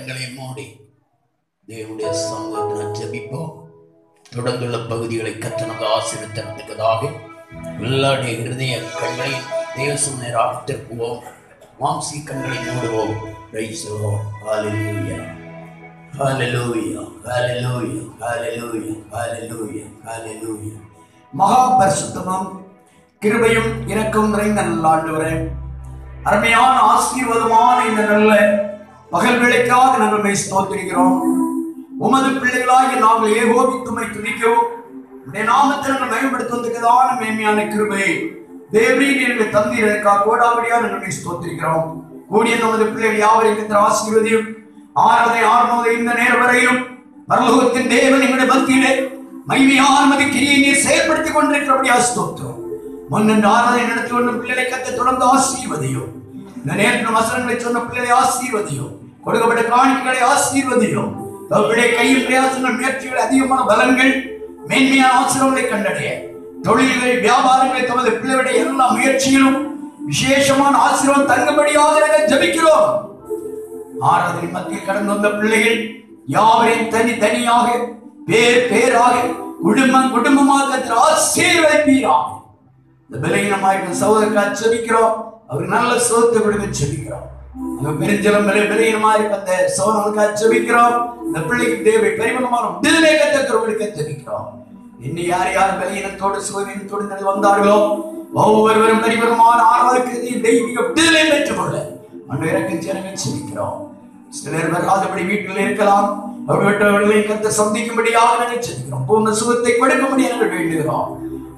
கண்களை மூடி தேவனுடைய சமூகத்தில் ஜெபிப்போம். தொடர்ந்துள்ள பகுதிகளை கர்த்தர் ஆசீர்வதித்ததாக எல்லாருடைய இருதய கண்களை தேவசம் நேராக திருப்புவோம். மாம்சி கண்களை மூடுவோம். Praise the Lord. Hallelujah. Hallelujah. Hallelujah. Hallelujah. Hallelujah. Hallelujah. மகா பரிசுத்தமும் கிருபையும் இரக்கம் நிறைந்த நல்ல ஆண்டவரே, அருமையான ஆசீர்வாதமான இந்த நல்ல பகல் வேளைக்காக நாங்கள் ஸ்தோத்திரிக்கிறோம். உமது பிள்ளைகளாகி நாங்கள் ஏகோபித்துமை துதிக்கவும் உடைய நாமத்தை நாங்கள் மேம்படுத்துவதற்கான மேன்மையான கிருபை தேவரீர் எங்கள் தந்தீரக்காக கோடாவடியாக நாங்கள் ஸ்தோத்திரிக்கிறோம். கூடிய நமது பிள்ளைகள் யாவரையும் ஆசீர்வதியும் ஆராதனை இந்த நேரம் வரையிலும் பரலோகத்தின் தேவன் எங்களுடைய மத்தியிலே மகிமையான கிரியை நீர் செயல்படுத்திக் கொண்டிருக்கிறபடியா ஸ்தோத்திரம். முன்னென்று ஆராதனை நடத்தி கொண்ட பிள்ளைகளை கத்த தொடர்ந்து ஆசீர்வதியும். இந்த நேரத்தில் வசனங்களை சொன்ன பிள்ளைகளை ஆசீர்வதியும். கொடுக்கப்பட்ட காணிக்கைகளை ஆசீர்வதியும். தங்களுடைய கையில் பிரயாசங்கள் முயற்சிகள் அதிகமான பலன்கள் மேன்மையான ஆசீர்வாதங்களை கண்டடைய தொழில்கள் வியாபாரங்களை தமது பிள்ளைகளுடைய எல்லா முயற்சியிலும் விசேஷமான ஆசீர்வாதம் தங்கும்படியாக நாங்கள் ஜெபிக்கிறோம். ஆராதனை மத்தியில் கடந்து வந்த பிள்ளைகள் யாவரையும் தனியாக பேராக குடும்பமாக ஆசீர்வதிப்பீராக. இந்த பலகீனமாக சகோதரக்காக ஜெபிக்கிறோம். அவருக்கு நல்ல சுகத்தை கொடுக்க ஜெபிக்கிறோம். பெருஞ்சலம் பலகீனமா இருக்க சகோதரனுக்காக ஜெபிக்கிறோம். இந்த பிள்ளைக்கு தேவை பரிமாணமான விடுதலை கத்தவர்களுக்கு ஜெபிக்கிறோம். இன்னும் யார் யார் பலகீனத்தோடு சுகவீனத்தோடு வந்தார்களோ ஒவ்வொருவரும் பரிமாணமான ஆராதனைக்கு தெய்வீக விடுதலை பெற்றுக் கொள்ள அன்று இறக்கம் ஜனங்கள் ஜெபிக்கிறோம். சிலர் வராதபடி வீட்டில் இருக்கலாம். அவர்களை கத்த சந்திக்கும்படியாக நாங்கள் ஜெபிக்கிறோம். பூர்ண சுகத்தை கொடுக்கும்படி நாங்கள் வேண்டுகிறோம்.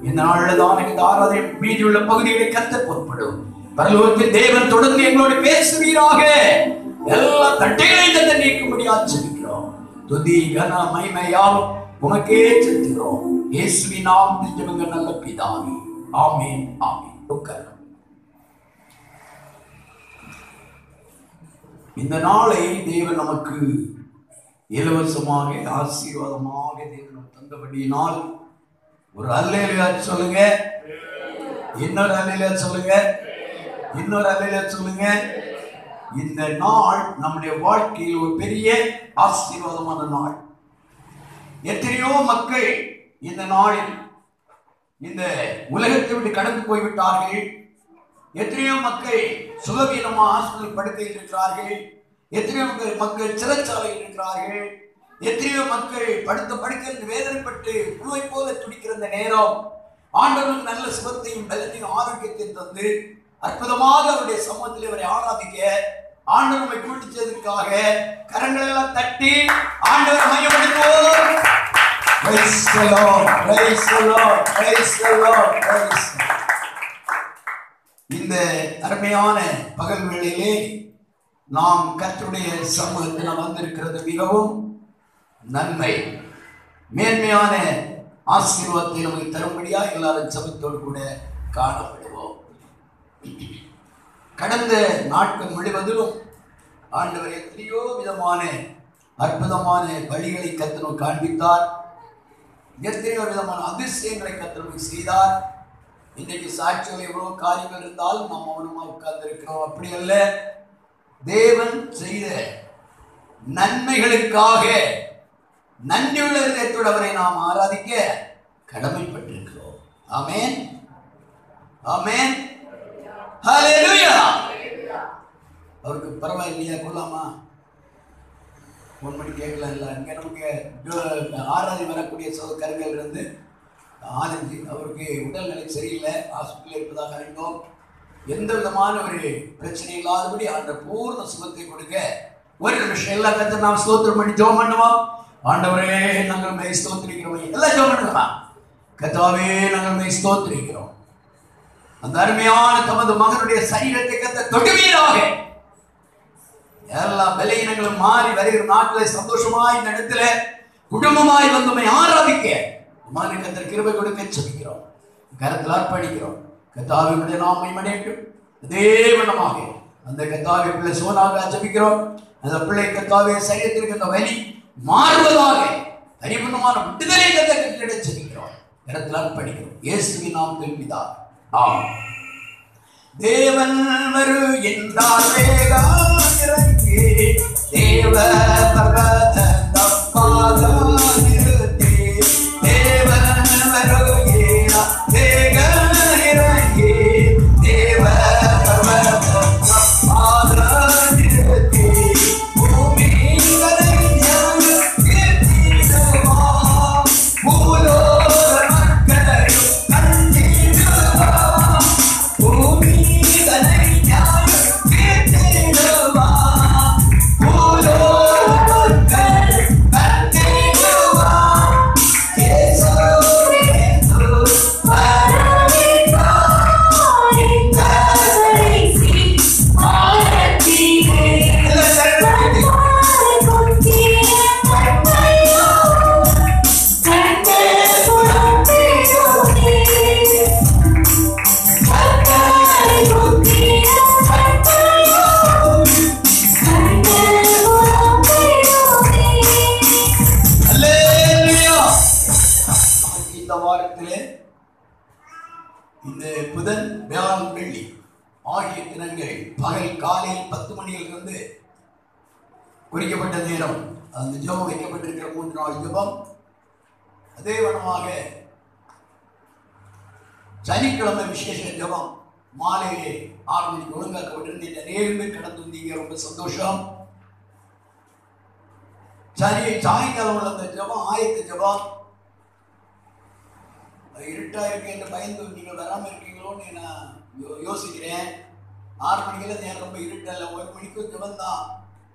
இந்த நாளில் தான் இந்த ஆராதனை மீதி உள்ள பகுதிகளை கத்த பொறுப்படும். பரலோகத்தில் தேவன் தொடர்ந்து எங்களோடு பேசுவீராக. எல்லா தட்டைகளையும் கத்த நீக்கும்படியாக ஜெபிக்கிறோம். துதி கன மகிமை யாவும் உமக்கே செலுத்துகிறோம். இயேசுவின் நாமத்தில் ஜெபங்கள் நல்ல பிதாவே. ஆமென். ஆமென். உட்காருங்கள். இந்த நாளை தேவன் நமக்கு இலவசமாக ஆசீர்வாதமாக தேவன் தந்தபடியினால் ஒரு அல்லேலூயா சொல்லுங்க. இன்னொரு அல்லேலூயா சொல்லுங்க. இன்னொரு அல்லேலூயா சொல்லுங்க. இந்த நாள் நம்முடைய வாழ்க்கையில் ஒரு பெரிய ஆசீர்வாதமான நாள். எத்தனையோ மக்கள் இந்த நாளில் இந்த உலகத்தை விட்டு கடந்து போய்விட்டார்கள். எத்தனையோ மக்கள் சுகவீனமா ஆஸ்பத்திரி படுக்கையில் இருக்கிறார்கள். எத்தனையோ மக்கள் சிறைச்சாலையில் இருக்கிறார்கள். எத்தனையோ மக்கள் படுத்த படுக்கையில் வேதனைப்பட்டு புழுவை போல துடிக்கிற இந்த நேரம் ஆண்டவருக்கு நல்ல சுகத்தையும் பலத்தையும் ஆரோக்கியத்தையும் தந்து அற்புதமாக அவருடைய சமூகத்தில் அவரை ஆராதிக்க ஆண்டவர் நம்மை கூட்டிச்சதற்காக கரங்களை எல்லாம் தட்டி ஆண்டவர் மையப்படுத்துவோம். Praise the Lord, praise the Lord, praise the Lord, praise. இந்த அருமையான பகல் வேளையிலே நாம் கர்த்தருடைய சமூகத்தில் நாம் வந்திருக்கிறது மிகவும் நன்மை. மேன்மையான ஆசீர்வாதத்தை நமக்கு தரும்படியா எல்லாரும் சபைத்தோடு கூட காணப்படுவோம். கடந்த நாட்கள் முழுவதிலும் ஆண்டவர் எத்தனையோ விதமான அற்புதமான வழிகளை கர்த்தர் காண்பித்தார். எத்தனையோ விதமான அதிசயங்களை கர்த்தர் செய்தார். இன்றைக்கு சாட்சிகள் எவ்வளவு காரியங்கள் இருந்தாலும் நாம் மௌனமாக உட்கார்ந்து இருக்கிறோம். அப்படி அல்ல, தேவன் செய்த நன்மைகளுக்காக நன்றியுள்ள இதயத்தோடு அவரை நாம் ஆராதிக்க கடமைப்பட்டிருக்கிறோம். ஆமென். ஆமென். ஹல்லேலூயா. அவருக்கு பரவாயில்லையா கொள்ளாமா? 1 மணி கேட்கலாம். இல்லை இங்கே நமக்கு ஆராதனை வரக்கூடிய கருங்கள் இருந்து ஆனந்தி அவருக்கு உடல்நிலை சரியில்லை, ஹாஸ்பிட்டலில் இருப்பதாக அறிந்தோம். எந்த விதமான ஒரு பிரச்சனை இல்லாதபடி அந்த பூர்ண சுகத்தை கொடுக்க ஒரு நிமிஷம் எல்லா கருத்து நாம் ஸ்தோத்திரம் பண்ணி ஜெபம் பண்ணுவோம். ஆண்டவரே நாங்கள் மை ஸ்தோத்திரிக்கிறோம். எல்லாம் ஜெபம் பண்ணுவோமா? கர்த்தாவே நாங்கள் மை ஸ்தோத்திரிக்கிறோம். அந்த அருமையான தமது மகனுடைய சரீரத்தை கத்த தொடுவீராக. எல்லா பலவீனங்களும் மாறி வருகிற நாட்களில் சந்தோஷமாய் இந்த இடத்துல குடும்பமாய் வந்து ஆராதிக்க கர்த்தர் கிருபை கொடுக்க ஜெபிக்கிறோம். கரத்தில் அர்ப்பணிக்கிறோம். கர்த்தாவினுடைய நாமம் மகிமைப்படட்டும். தேவனமாக அந்த கர்த்தாவை பிள்ளை சோனாக ஜெபிக்கிறோம். அந்த பிள்ளை கர்த்தாவே சரீரத்திற்கு அந்த வலி மாறுவதாக பரிபூர்ணமான விடுதலை கர்த்தர் ஜெபிக்கிறோம். கரத்தில் அர்ப்பணிக்கிறோம். இயேசுவின் நாமத்தில் பிதாவே. ஆமென். தேவன் வருகின்றார் வேகமாக இறங்கி தேவ பர்வத தப்பாதம் நிறுத்தி தேவன் வருகிறார் வேக இறங்கி தேவ பர்வத தப்பாதம் நிறுத்தி பூமி இந்த புதன் வியாழன் வெள்ளி ஆகிய தினங்கள் பகல் காலையில் 10 மணியிலிருந்து குறிக்கப்பட்ட நேரம் அந்த ஜெபம் வைக்கப்பட்டிருக்கிற 3 நாள் ஜெபம். அதே வண்ணமாக சனிக்கிழமை விசேஷ ஜெபம் மாலையிலே 6 மணிக்கு ஒழுங்காக்கப்பட்டிருந்த நேர்மை கடந்து வந்தீங்க, ரொம்ப சந்தோஷம். சாயங்காலம் உள்ள அந்த ஜெபம் ஆயத்த ஜெபம். இருட்டா இருக்கு என்று பயந்து நீங்கள் வராமல் இருக்கீங்களோன்னு நான் யோசிக்கிறேன். 6 மணிக்கெல்லாம் நேரம் ரொம்ப இருட்டல்ல, 1 மணிக்கு ஜெபம் தான்.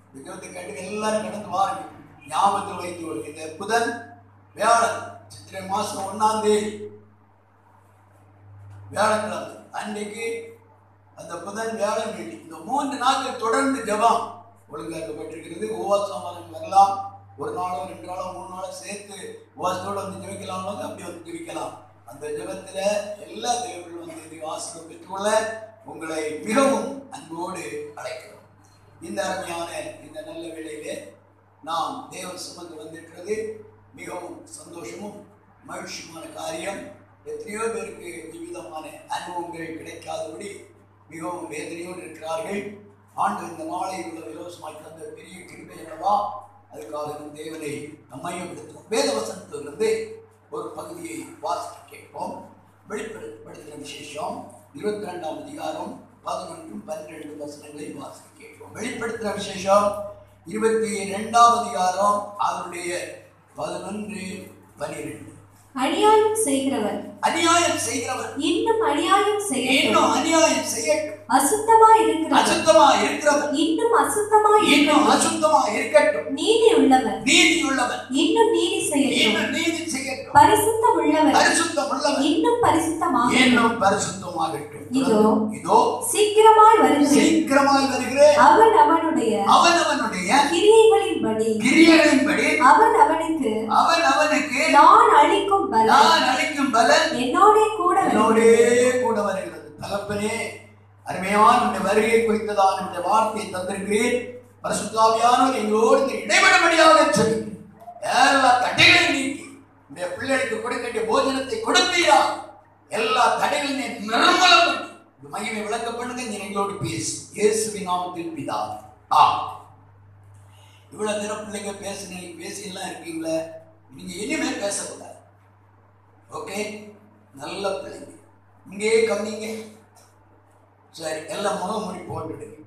இந்த ஜெபத்தை கண்டு எல்லாரும் கடந்து வாருங்க, ஞாபகத்தில் வைத்து. இந்த புதன் வியாழன் சித்திரை மாசம் 1ஆம் தேதி வியாழக்கிழமை அன்றைக்கு அந்த புதன் வியாழன் வெள்ளி இந்த 3 நாட்கள் தொடர்ந்து ஜெபம் ஒழுங்காக்கப்பட்டிருக்கிறது. உபவாசம் வரலாம், 1 நாளோ 2 நாளோ 3 நாளோ சேர்த்து உபவாசத்தோடு வந்து ஜெபிக்கலாம், அப்படி வந்து ஜெபிக்கலாம். அந்த ஜெபத்தில் எல்லா தேவர்களும் வந்து ஆசீர்வாதம் பெற்றுக்கொள்ள உங்களை மிகவும் அன்போடு அழைக்கிறோம். இந்த அருமையான இந்த நல்ல வேளையிலே நாம் தேவன் சுமந்து வந்திருக்கிறது மிகவும் சந்தோஷமும் மகிழ்ச்சியுமான காரியம். எத்தனையோ பேருக்கு விவிதமான அனுபவங்கள் கிடைக்காதபடி மிகவும் வேதனையோடு இருக்கிறார்கள். ஆண்டு இந்த நாளை உள்ள இலவசமாய் தந்த பெரிய கிருபை அல்லவா, அதுக்காக நம் தேவனை மையப்படுத்துவோம். வேத வசனத்திலிருந்து ஒரு பகுதியை வாசிக்க கேட்போம். வெளிப்படுத்தின விசேஷம் 22ஆம் அதிகாரம் 11, 12 வசனங்களை வாசிக்க கேட்போம். வெளிப்படுத்தின விசேஷம் 22ஆம் அதிகாரம் அதனுடைய 11, 12. அநியாயம் செய்கிறவர் இன்னும் அநியாயம் செய்யட்டும். அசுத்தமா இருக்கிறவர் இன்னும் அசுத்தமா இருக்கட்டும். நீதி உள்ளவர் இன்னும் நீதி செய்யட்டும். பரிசுத்தம் உள்ளவர் இன்னும் பரிசுத்தமாகட்டும். இதோ சீக்கிரமாய் வருகிறேன். அவன் அவனுடைய கிரியைகளின்படி அவன் அவனுக்கு நான் அளிக்கும் பலன் என்னோடே கூட வருகிறது. தகப்பனே, அருமையான இந்த வருகை குறித்ததான இந்த வார்த்தையை தந்திருக்கிறேன். பரிசுத்த ஆவியானவர் எங்களோடு இடைவிடும்படியாக சொல்லி எல்லா தடைகளையும் நீக்கி இந்த பிள்ளைகளுக்கு கொடுக்க வேண்டிய போஜனத்தை கொடுப்பீரா, எல்லா தடைகளையும் நிர்மூலம் பண்ணி இந்த மகிமை விளக்க பண்ணுங்க. நீ எங்களோடு பேசு, இயேசுவின் நாமத்தில் பிதாவே. இவ்வளவு நேரம் பிள்ளைங்க பேசியெல்லாம் இருக்கீங்களே, நீங்க இனிமேல் பேசக்கூடாது. ஓகே, நல்ல பிள்ளைங்க இங்கே கம்மிங்க. சரி, எல்லாம் முகமொழி போட்டுடுங்க.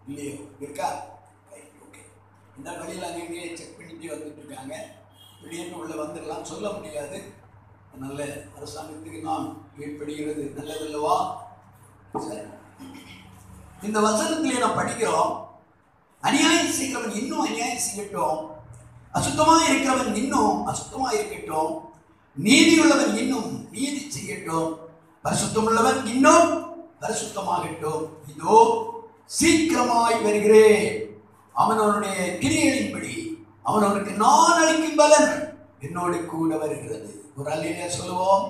இல்லையோ இருக்கா? ஓகே, இந்த வழியில் அங்கே செக் பண்ணிட்டு வந்துட்டு இருக்காங்க. வெளியேற்று உள்ள வந்துடலாம், சொல்ல முடியாது. நல்ல அரசாங்கத்துக்கு நாம் கீழ்ப்படுகிறது நல்லதல்லவா? சரி, இந்த வசனத்திலே நாம் படிக்கிறோம், அநியாயம் செய்கிறவன் இன்னும் அநியாயம் செய்யட்டும், அசுத்தமாக இருக்கிறவன் இன்னும் அசுத்தமாக இருக்கட்டும், நீதி உள்ளவன் இன்னும் நீதி செய்யட்டும், பரிசுத்தம் உள்ளவன் இன்னும் பரிசுத்தமாகட்டும். இதோ சீக்கிரமாய் வருகிறேன். அவனவனுடைய கிரியைகளின்படி அவனவனுக்கு நான் அளிக்கும் பலன் என்னோடு கூட வருகிறது. ஒரு அல்லேலூயா சொல்லுவோம்.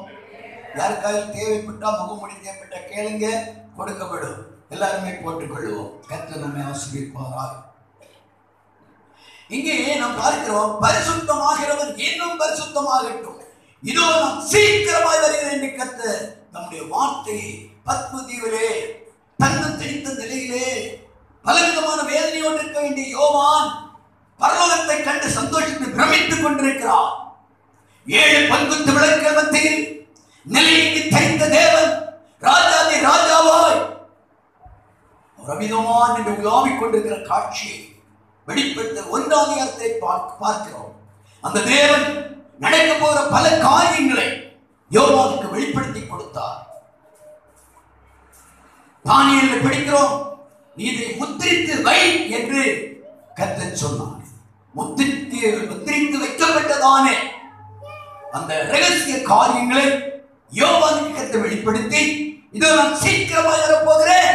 யாருக்காவது தேவைப்பட்டா, முகமூடி தேவைப்பட்ட கேளுங்க, கொடுக்கப்படும். எல்லாருமே போட்டுக்கொள்வோம். கர்த்தர் நம்மை ஆசீர்வதிப்பாராக. இங்கே நாம் பார்க்கிறோம், பரிசுத்தமாகிறவன் இன்னும் பரிசுத்தமாகட்டும், இதோ நாம் சீக்கிரமாய் வருகிறேன் என்று கர்த்தர் நம்முடைய வார்த்தையை பத்ம தீவிலே தன்னை தெளித்த நிலையிலே பலவிதமான வேதனையோடு இருக்க வேண்டிய யோவான் பரலோகத்தை கண்டு சந்தோஷத்தை பிரமித்துக் கொண்டிருக்கிறார். 7 பங்குத்து விளக்குகள் மத்தியில் நிலைக்கு தெரிந்த தேவன் ராஜாதி ராஜாவாய் ரவிதமான என்று உலாவிக் கொண்டிருக்கிற காட்சியை வெளிப்படுத்த 1ஆம் அதிகாரத்தை பார்க்கிறோம். அந்த தேவன் நடக்க போகிற பல காரியங்களை யோவானுக்கு வெளிப்படுத்தி கொடுத்தார். தானியேலில் படிக்கிறோம், நீ இதை முத்திரித்து வை என்று கர்த்தர் சொன்னார். முத்திரித்து வைக்கப்பட்டதானே அந்த ரகசிய காரியங்களை யோவானுக்கு கர்த்தர் வெளிப்படுத்தி, இதோ நான் சீக்கிரமாக வரப்போகிறேன்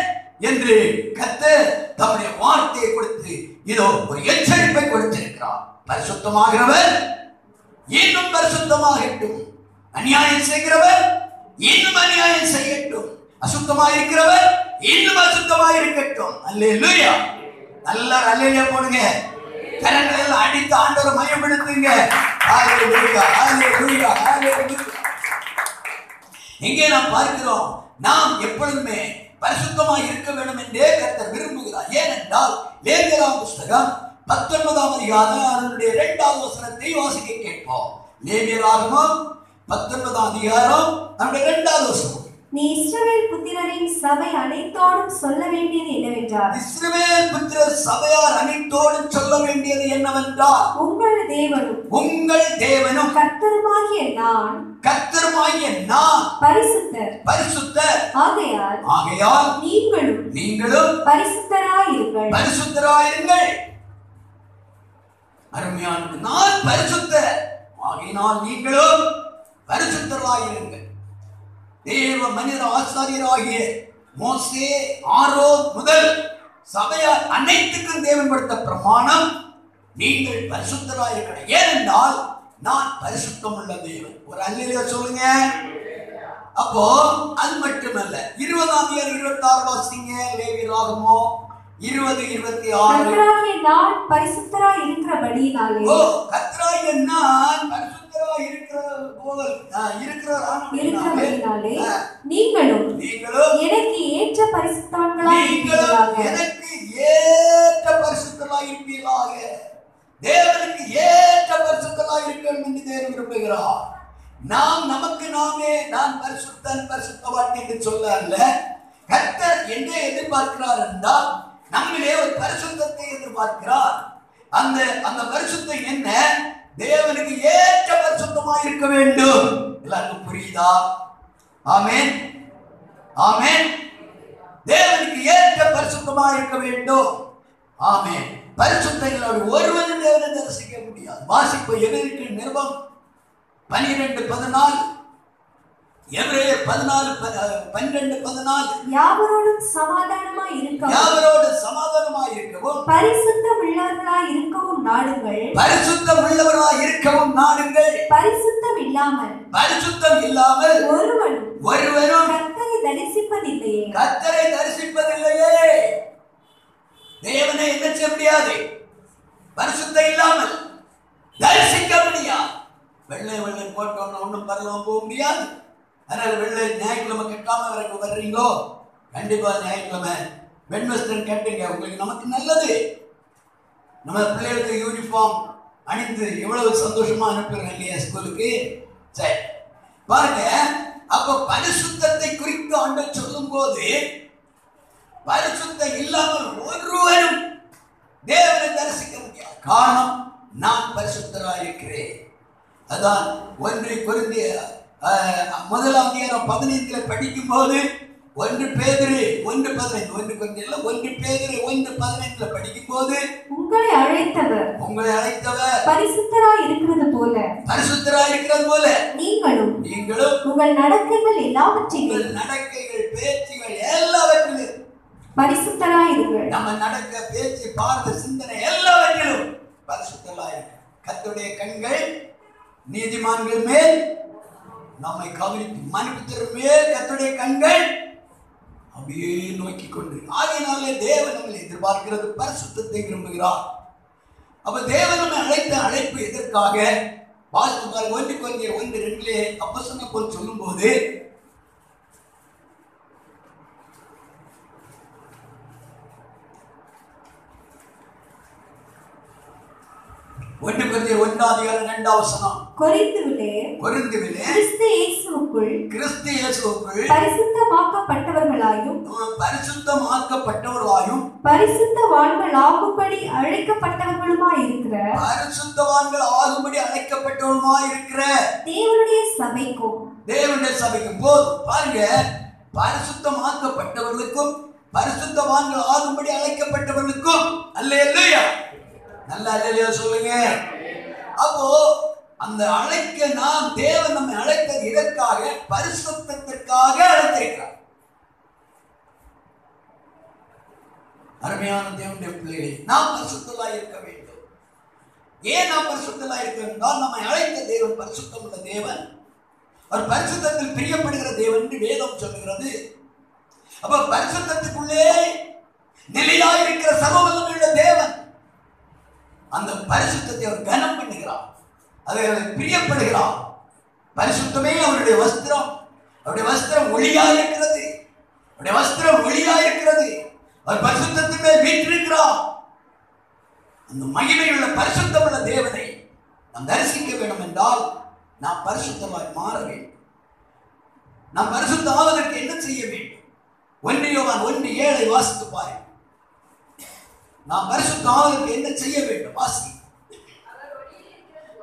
என்று கர்த்தர் தம்முடைய வார்த்தையை கொடுத்து இதோ ஒரு எச்சரிப்பை கொடுத்திருக்கிறார். பரிசுத்தமாகிறவர் இன்னும் பரிசுத்தமாகட்டும், அநியாயம் செய்கிறவர் இன்னும் அநியாயம் செய்யட்டும், அசுத்தமாக இருக்கிறவர் இன்னும் அசுத்தமாக இருக்கட்டும். அல்லேலூயா. நல்லா அல்லேலூயா போடுங்க. கரங்களை எல்லாம் அடித்து ஆண்டவரை மயப்படுத்துங்க. அல்லேலூயா, அல்லேலூயா, அல்லேலூயா. இங்கே நாம் பார்க்கிறோம், நாம் எப்பொழுதுமே பரிசுத்தமாக இருக்க வேண்டும் என்றே கர்த்தர் விரும்புகிறார். ஏனென்றால் லேவியராகமம் புஸ்தகம் 19ஆம் அதிகாரம் அதனுடைய 2வது வசனத்தை வாசிக்க கேட்போம். லேவியராகமம் 19ஆம் அதிகாரம் அதனுடைய 2வது வசனம். நீ இஸ்ரவேல் புத்திரரின் சபை அனைத்தோடும் சொல்ல வேண்டியது என்னவென்றால், இஸ்ரவேல் புத்திரர் சபையார் அனைத்தோடும் சொல்ல வேண்டியது என்னவென்றால், உங்கள் தேவனும் கர்த்தருமாகிய நான் பரிசுத்தர் ஆகையால் நீங்களும் பரிசுத்தராயிருங்கள். அருமையான, நான் பரிசுத்தர் ஆகையினால் நீங்களும் பரிசுத்தராயிருங்கள். தேவ மனித ஆசாரியராகிய மோசே, ஆரோன் முதல் சபையார் அனைத்துக்கும் தேவன் கொடுத்த பிரமாணம், நீங்கள் பரிசுத்தராயிருக்க. ஏனென்றால் நான் பரிசுத்தம் உள்ள தேவன். ஒரு அல்லேலூயா சொல்லுங்க. அப்போ அது மட்டுமல்ல, 20ஆம் அதிகாரம் 26 வாசிங்க. லேவியராகமம் 20:26. நான் பரிசுத்தராய் இருக்கிறபடியினாலே, கர்த்தராகிய நான் பரிசுத்தராய் இருக்கிறபடியினாலே நீங்களும் எனக்கு ஏற்ற பரிசுத்தவான்களாய் இருப்பீர்களாக. தேவனுக்கு ஏற்ற பரிசுத்தராய் இருக்க வேண்டும் என்று தேவன் விரும்புகிறார். நாம் நமக்கு நாமே நான் பரிசுத்தவான் என்று சொல்ல அல்ல, கர்த்தர் என்ன எதிர்பார்க்கிறார் என்றால் நம்மிலே ஒரு பரிசுத்தத்தை எதிர்பார்க்கிறார். அந்த பரிசுத்தம் என்ன? தேவனுக்கு ஏற்ற பரிசுத்தமாக இருக்க வேண்டும். எல்லாருக்கும் புரியுதா? ஆமென், ஆமென். தேவனுக்கு ஏற்ற பரிசுத்தமாக இருக்க வேண்டும். ஆமென். பரிசுத்தங்களோடு ஒருவனும் தேவனை தரிசிக்க முடியாது. வாசிப்பு எபிரேயருக்கு நிருபம் 12:14, எபிரேயர் 12:14. யாவரோடு சமாதானமாய் இருக்கவும் பரிசுத்தம் உள்ளவர்களாய் இருக்கவும் நாடுங்கள். பரிசுத்தம் இல்லாமல் ஒருவனும் கர்த்தரை தரிசிப்பதில்லையே. தேவனை என்ன செய்ய முடியாது? பரிசுத்தம் இல்லாமல் தரிசிக்க முடியாது. வெள்ளை போட்டோன்னு ஒன்றும் பரலவும் போக முடியாது. அதனால வெள்ளை ஞாயிற்றுக்கிழமை கட்டாம வர்றீங்களோ, கண்டிப்பா ஞாயிற்றுக்கிழமை வெண்வஸ்திரம் கேட்டீங்க, உங்களுக்கு நமக்கு நல்லது. நம்ம பிள்ளைகளுக்கு யூனிஃபார்ம் அணிந்து எவ்வளவு சந்தோஷமா அனுப்புறோம் இல்லையா ஸ்கூலுக்கு. சரி பாருங்க, அப்ப பரிசுத்தத்தை குறித்து ஆண்டவர் சொல்லும் போது, பரிசுத்தம் இல்லாமல் ஒருவரும் தேவனை தரிசிக்க முடியாது. காரணம், நான் பரிசுத்தராக இருக்கிறேன். அதான் 1 கொரிந்தியர் 1ஆம் அதிகாரம் 15 படிக்கும் போது 1 பேதுரு 1:15 படிக்கும் போது, உங்களை அழைத்தவர் பரிசுத்தராய் இருக்கிறது போல நீங்களும் உங்கள் நடக்கைகள் எல்லாவற்றிலும், நடக்கைகள் பேச்சுகள் எல்லாவற்றிலும் பரிசுத்தராய் இருங்கள். நம்ம நடக்க, பேச்சு, பார்த்த, சிந்தனை எல்லாவற்றிலும் பரிசுத்தராய் இருக்க. கர்த்தருடைய கண்கள் நீதிமான்கள் மேல் நம்மை கவனித்து, மனுபுத்திரர் மேல் கர்த்தருடைய கண்கள் அப்படியே நோக்கி கொண்டு. ஆகையினாலே தேவன் நம்மளை எதிர்பார்க்கிறது, பரிசுத்தத்தை விரும்புகிறார். அப்ப தேவன் நம்மை அழைத்த அழைப்பு எதற்காக? வாசித்து 1 கொரிந்தியர் 1:2 அப்போஸ்தலன் போல் சொல்லும் போது, 1 கொரிந்தியர் 1:2 கொரிந்துவிலே கிறிஸ்து இயேசுவுக்குள் பரிசுத்தமாக்கப்பட்டவர்களாயும் பரிசுத்தவான்கள் ஆகும்படி அழைக்கப்பட்டவர்களுமாய் இருக்கிற தேவனுடைய சபைக்கும் போதும் பாருங்க, பரிசுத்தமாக்கப்பட்டவர்களுக்கும் பரிசுத்தவான்கள் ஆகும்படி அழைக்கப்பட்டவர்களுக்கும் அல்லேலூயா, நல்ல அல்லேலூயா சொல்லுங்க. அப்போ அந்த அழைக்க நாம் தேவன் நம்மை அழைத்தது இதற்காக, பரிசுத்தத்திற்காக அழைத்திருக்கிறார். அருமையான தேவனுடைய பிள்ளைகளே, நாம் பரிசுத்தமாய் இருக்க வேண்டும். ஏன் நாம் பரிசுத்தமாய் இருக்க வேண்டும்? நம்மை அழைத்த தேவன் பரிசுத்தம் உள்ள தேவன், அவர் பரிசுத்தத்தில் பிரியப்படுகிற தேவன் என்று வேதம் சொல்லுகிறது. அப்ப பரிசுத்தத்துக்குள்ளே நிலையாயிருக்கிற சர்வவல்லமையுள்ள தேவன் அந்த பரிசுத்தத்தை அவர் கனம் பண்ணுகிறார், அதை பிரியப்படுகிறார். பரிசுத்தமே அவருடைய வஸ்திரம், அவருடைய வஸ்திரம் ஒளியாயிருக்கிறது, அவருடைய வஸ்திரம் ஒளியாயிருக்கிறது. அவர் பரிசுத்தத்தின் மேல் வீற்றிருக்கிறார். அந்த மகிமையுள்ள பரிசுத்தமுள்ள தேவனை நாம் தரிசிக்க வேண்டும் என்றால் நாம் பரிசுத்தமாய் மாற வேண்டும். நாம் பரிசுத்தம் ஆவதற்கு என்ன செய்ய வேண்டும்? 1 யோவான் 1:7 வாசித்து பாருங்கள். நாம் பரிசுத்தம் ஆவதற்கு என்ன செய்ய வேண்டும்? வாசி.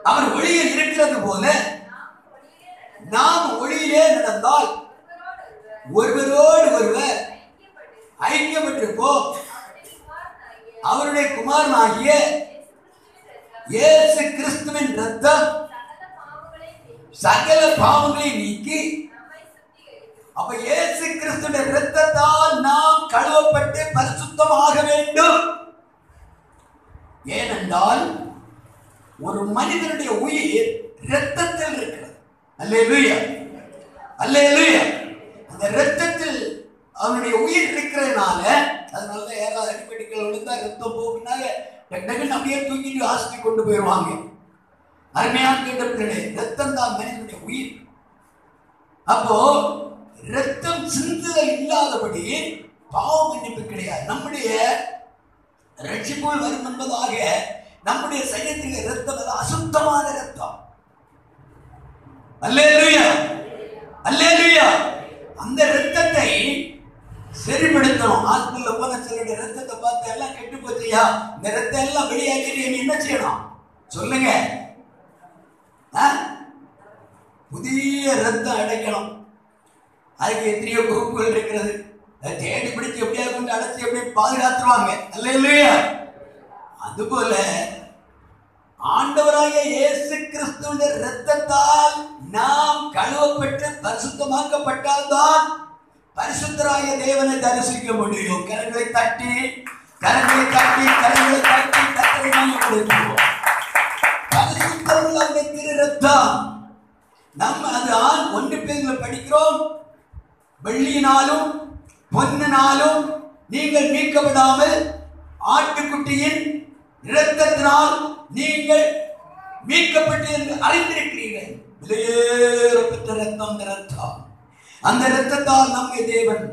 அவர் ஒளியில் இருக்கிறது போல நாம் ஒளியிலே நடந்தால் ஒருவரோடு ஒருவர் ஐக்கியப்பட்டிருப்போம். அவருடைய குமாரனாகிய இயேசு கிறிஸ்துவின் இரத்தம் சகல பாவங்களை நீக்கி, அப்ப இயேசு கிறிஸ்துவின் இரத்தத்தால் நாம் கழுவப்பட்டு பரிசுத்தமாக வேண்டும். ஏனென்றால் ஒரு மனிதனுடைய உயிர் இரத்தத்தில் இருக்கிறது. அல்லேலூயா, அல்லேலூயா. அந்த இரத்தத்தில் அவனுடைய உயிர் இருக்கிறதுனால, அதனால யாராவது அடிப்படைகள் விழுந்தா ரத்தம் போகுனால டக்குன்னு அப்படியே தூக்கிட்டு ஆஸ்பத்திரி கொண்டு போயிடுவாங்க. அருமையான கேட்டப்பிள்ளை, ரத்தம் தான் மனிதனுடைய உயிர். அப்போ ரத்தம் சிந்துதல் இல்லாதபடி பாவ மன்னிப்பு கிடையாது. நம்முடைய ரட்சிப்புகள் வரும் என்பதாக நம்முடைய சரீரத்தில் ரத்தம் அசுத்தமான ரத்தம். அல்லேலூயா, அல்லேலூயா. அந்த ரத்தத்தை சரிப்படுத்தணும். ஹாஸ்பிட்டல்ல போன சிலருடைய ரத்தத்தை பார்த்து எல்லாம் கெட்டு போச்சியா, இந்த ரத்தம் எல்லாம் வெளியாகி என்ன செய்யணும் சொல்லுங்க? புதிய ரத்தம் அடைக்கணும். அதுக்கு எத்தனையோ குரூப்புகள் இருக்கிறது. தேடி பிடிச்சு எப்படியாவது கொண்டு அடைச்சி எப்படி பாதுகாத்துருவாங்க. அல்லேலூயா. அதுபோல ஆண்டவராகிய இயேசு கிறிஸ்துவின் இரத்தத்தால் நாம் கழுவப்பட்டு பரிசுத்தமாக்கப்பட்டால் தான் பரிசுத்தராகிய தேவனை தரிசிக்க முடியும். கரங்களை தட்டி கரங்களை தட்டி கரங்களை தட்டி கரங்களை மையப்படுத்துவோம். பரிசுத்தமுள்ள அந்த திரு இரத்தம் நம்ம அது 1 பேரில் படிக்கிறோம். வெள்ளியினாலும் பொன்னினாலும் நீங்கள் மீட்கப்படாமல் ஆட்டுக்குட்டியின் இரத்தத்தினால் நீங்கள் மீட்கப்பட்டு என்று அறிந்திருக்கிறீர்கள். விலையேறப்பட்ட இரத்தம் இரத்தம். அந்த இரத்தத்தால் நம்மை தேவன்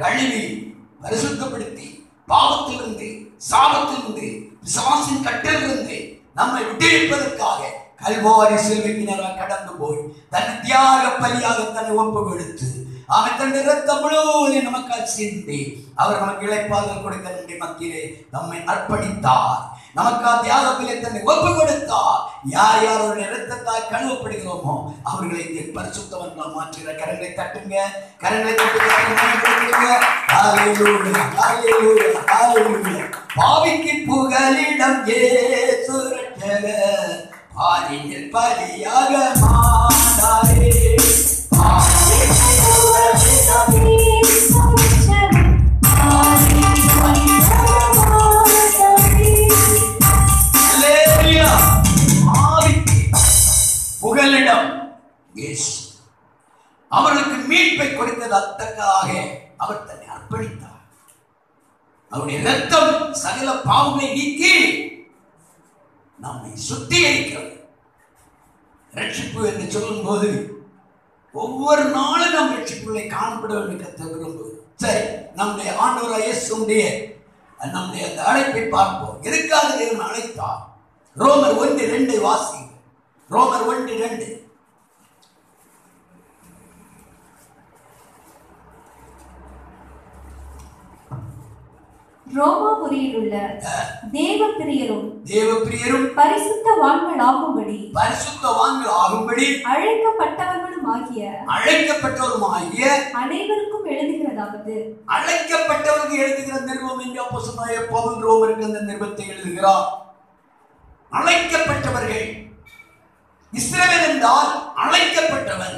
கழுவி பரிசுத்தப்படுத்தி பாவத்திலிருந்து சாபத்திலிருந்து பிசாசின் கட்டிலிருந்து நம்மை விடுவிப்பதற்காக கல்வாரி சிலுவையினராக கடந்து போய் தன் தியாக பலியாக தன்னை ஒப்பு கொடுத்து அவன் தன் இரத்தம் முழுவதும் நமக்காக சிந்தி அவர் நமக்கு இளைப்பாறுதல் கொடுக்க நம்முடைய மத்தியிலே நம்மை அர்ப்பணித்தார். நமக்காக தியாக பலியை தன்னை ஒப்பு கொடுத்தார். யார் யாருடைய இரத்தத்தால் கழுவப்படுகிறோமோ அவர்களை இந்த பரிசுத்தவன்களாக மாற்றுகிற கரங்களை தட்டுங்க, கரங்களை தட்டுங்க. பாவிக்கு புகலிடம் இயேசு ரட்சகர், பாரியில் பலியாக மாட்டாரே. புகலிடம் அவர்களுக்கு மீட்பை கொடுத்தது அத்தக்காக அவர் தன்னை அர்ப்பணித்தார். அவருடைய இரத்தம் சகல பாவங்களை நீக்கி நம்மை சுத்திகரிக்கிறது. ரட்சிப்பு என்று சொல்லும் போது ஒவ்வொரு நாளும் நம் ரட்சிப்புகளை காணப்பட வேண்டும் கர்த்தர் விரும்புவது. சரி, நம்முடைய ஆண்டவராகிய இயேசுவுடைய நம்முடைய அந்த அழைப்பை பார்ப்போம். எதுக்காக தேவன் அழைத்தார்? ரோமர் 1:2 வாசி. ரோமர் 1:2. ரோமாபுரியில் உள்ள தேவப்பிரியரும் பரிசுத்தவான்கள் ஆகும்படி அழைக்கப்பட்டவர்களும் ஆகிய அனைவருக்கும் எழுதுகிறதாவது. அழைக்கப்பட்டவருக்கு எழுதுகிற நிருபம் என்று அப்போஸ்தலனாகிய பவுல் ரோமருக்கு அந்த நிருபத்தை எழுதுகிறார். அழைக்கப்பட்டவர்கள். இஸ்ரவேல் என்றால் அழைக்கப்பட்டவன்,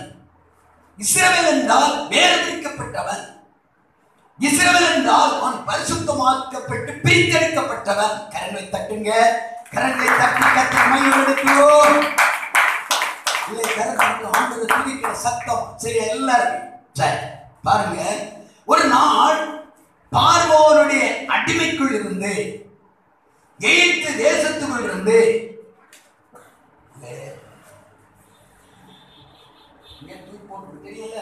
இஸ்ரவேல் என்றால் வேறுபிரிக்கப்பட்டவன், இஸ்ரவேல் என்றால் அவன் பரிசுத்தமாக்கப்பட்டு பிரித்தெடுக்கப்பட்டவன். கரங்களை தட்டுங்க, கரங்களை தட்டி கர்த்தரை மகிமைப்படுத்துவோம். இல்லை கரங்களை ஆண்டவரை துதிக்கிற சத்தம் சரி எல்லாரும். சரி பாருங்க, ஒரு நாள் பார்வோனுடைய அடிமைக்குள் இருந்து எகிப்து தேசத்துக்குள் இருந்து தெரியல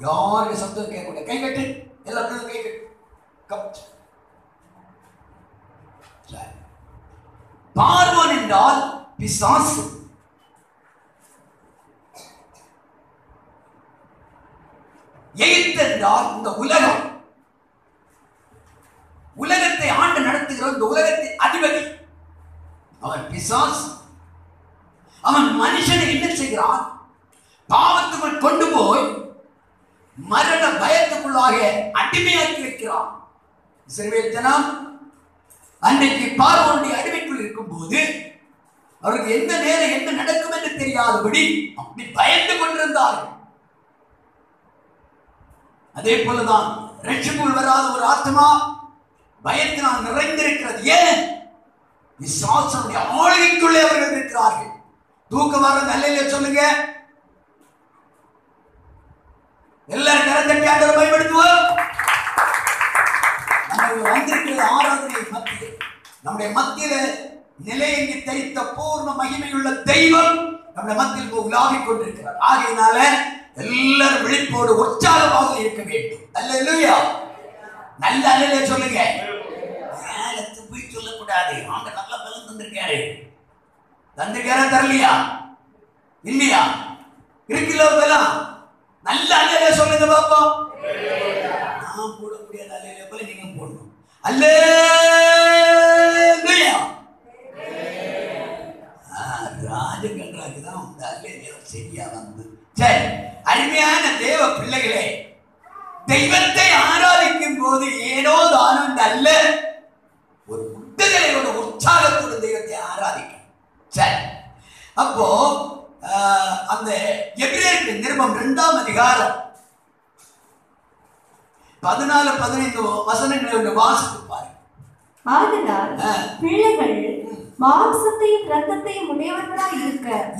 யாருக்கு சத்தம் கேட்கக்கூடாது. கை கட்டு, எல்லாரும் கை கட்டு. பார்வோன் என்றால் பிசாசு. எகிப்து என்றால் இந்த உலகம், உலகத்தை ஆண்டு நடத்துகிற இந்த உலகத்தின் அதிபதி. அவன் பிசாசு. அவன் மனுஷனை என்ன செய்கிறான்? பாவத்துக்குள் கொண்டு போய் மரண பயத்துக்குள்ளாக அடிமையாக்கி வைக்கிறான். இஸ்ரவேல் ஜனம் அன்றைக்கு பார்வோனுடைய அடிமைக்குள் இருக்கும் போது அவருக்கு எந்த நேரம் என்ன நடக்கும் என்று தெரியாதபடி அப்படி பயந்து கொண்டிருந்தார்கள். அதே போலதான் ரட்சிப்புள் வராத ஒரு ஆத்மா பயத்தினால் நிறைந்திருக்கிறது. ஏன்? விசுவாசனுடைய ஆளுகைக்குள்ளே அவர்கள் இருக்கிறார்கள். தூக்கம் வர நல்ல சொல்லுங்க. எல்லாரும் கரத்தட்டி ஆண்டவரை பயன்படுத்துவோம். நம்ம வந்திருக்கிற ஆராதனை மத்தியில் நம்முடைய மத்தியில நிலையங்கி தைத்த பூர்ண மகிமையுள்ள தெய்வம் நம்முடைய மத்தியில் உலாவிக் கொண்டிருக்கிறார். ஆகையினால எல்லாரும் விழிப்போடு உற்சாகமாக இருக்க வேண்டும். அல்லேலூயா. நல்ல அல்லேலூயா சொல்லுங்க. போய் சொல்லக்கூடாது. ஆண்ட நல்ல பலன் தந்திருக்காரு. தந்திருக்காரா தரலையா? இல்லையா? இருக்குல்ல பலம். நல்ல அல்லேலூயா சொல்லுங்க பாப்போம். நான் போட முடியாத அல்லேலூயா போல நீங்க போடணும். அல்லேலூயா. ராஜகன்றாக்கு தான் அந்த அல்லேலூயா சரியா வந்து. சரி, அருமையான தேவ பிள்ளைகளே, தெய்வத்தை ஆராதிக்கும் போது ஏனோ தானும் அல்ல, ஒரு விடுதலையோட உற்சாகத்தோடு தெய்வத்தை ஆராதிக்கும். சரி, அப்போ அந்த எபிரேயருக்கு நிருபம் 2ஆம் அதிகாரம் 14-15 வசனங்களை வாசித்து பாருங்க. ஆதலால் பிள்ளைகள் மாம்சத்தையும் இரத்தத்தையும் உடையவர்களாய்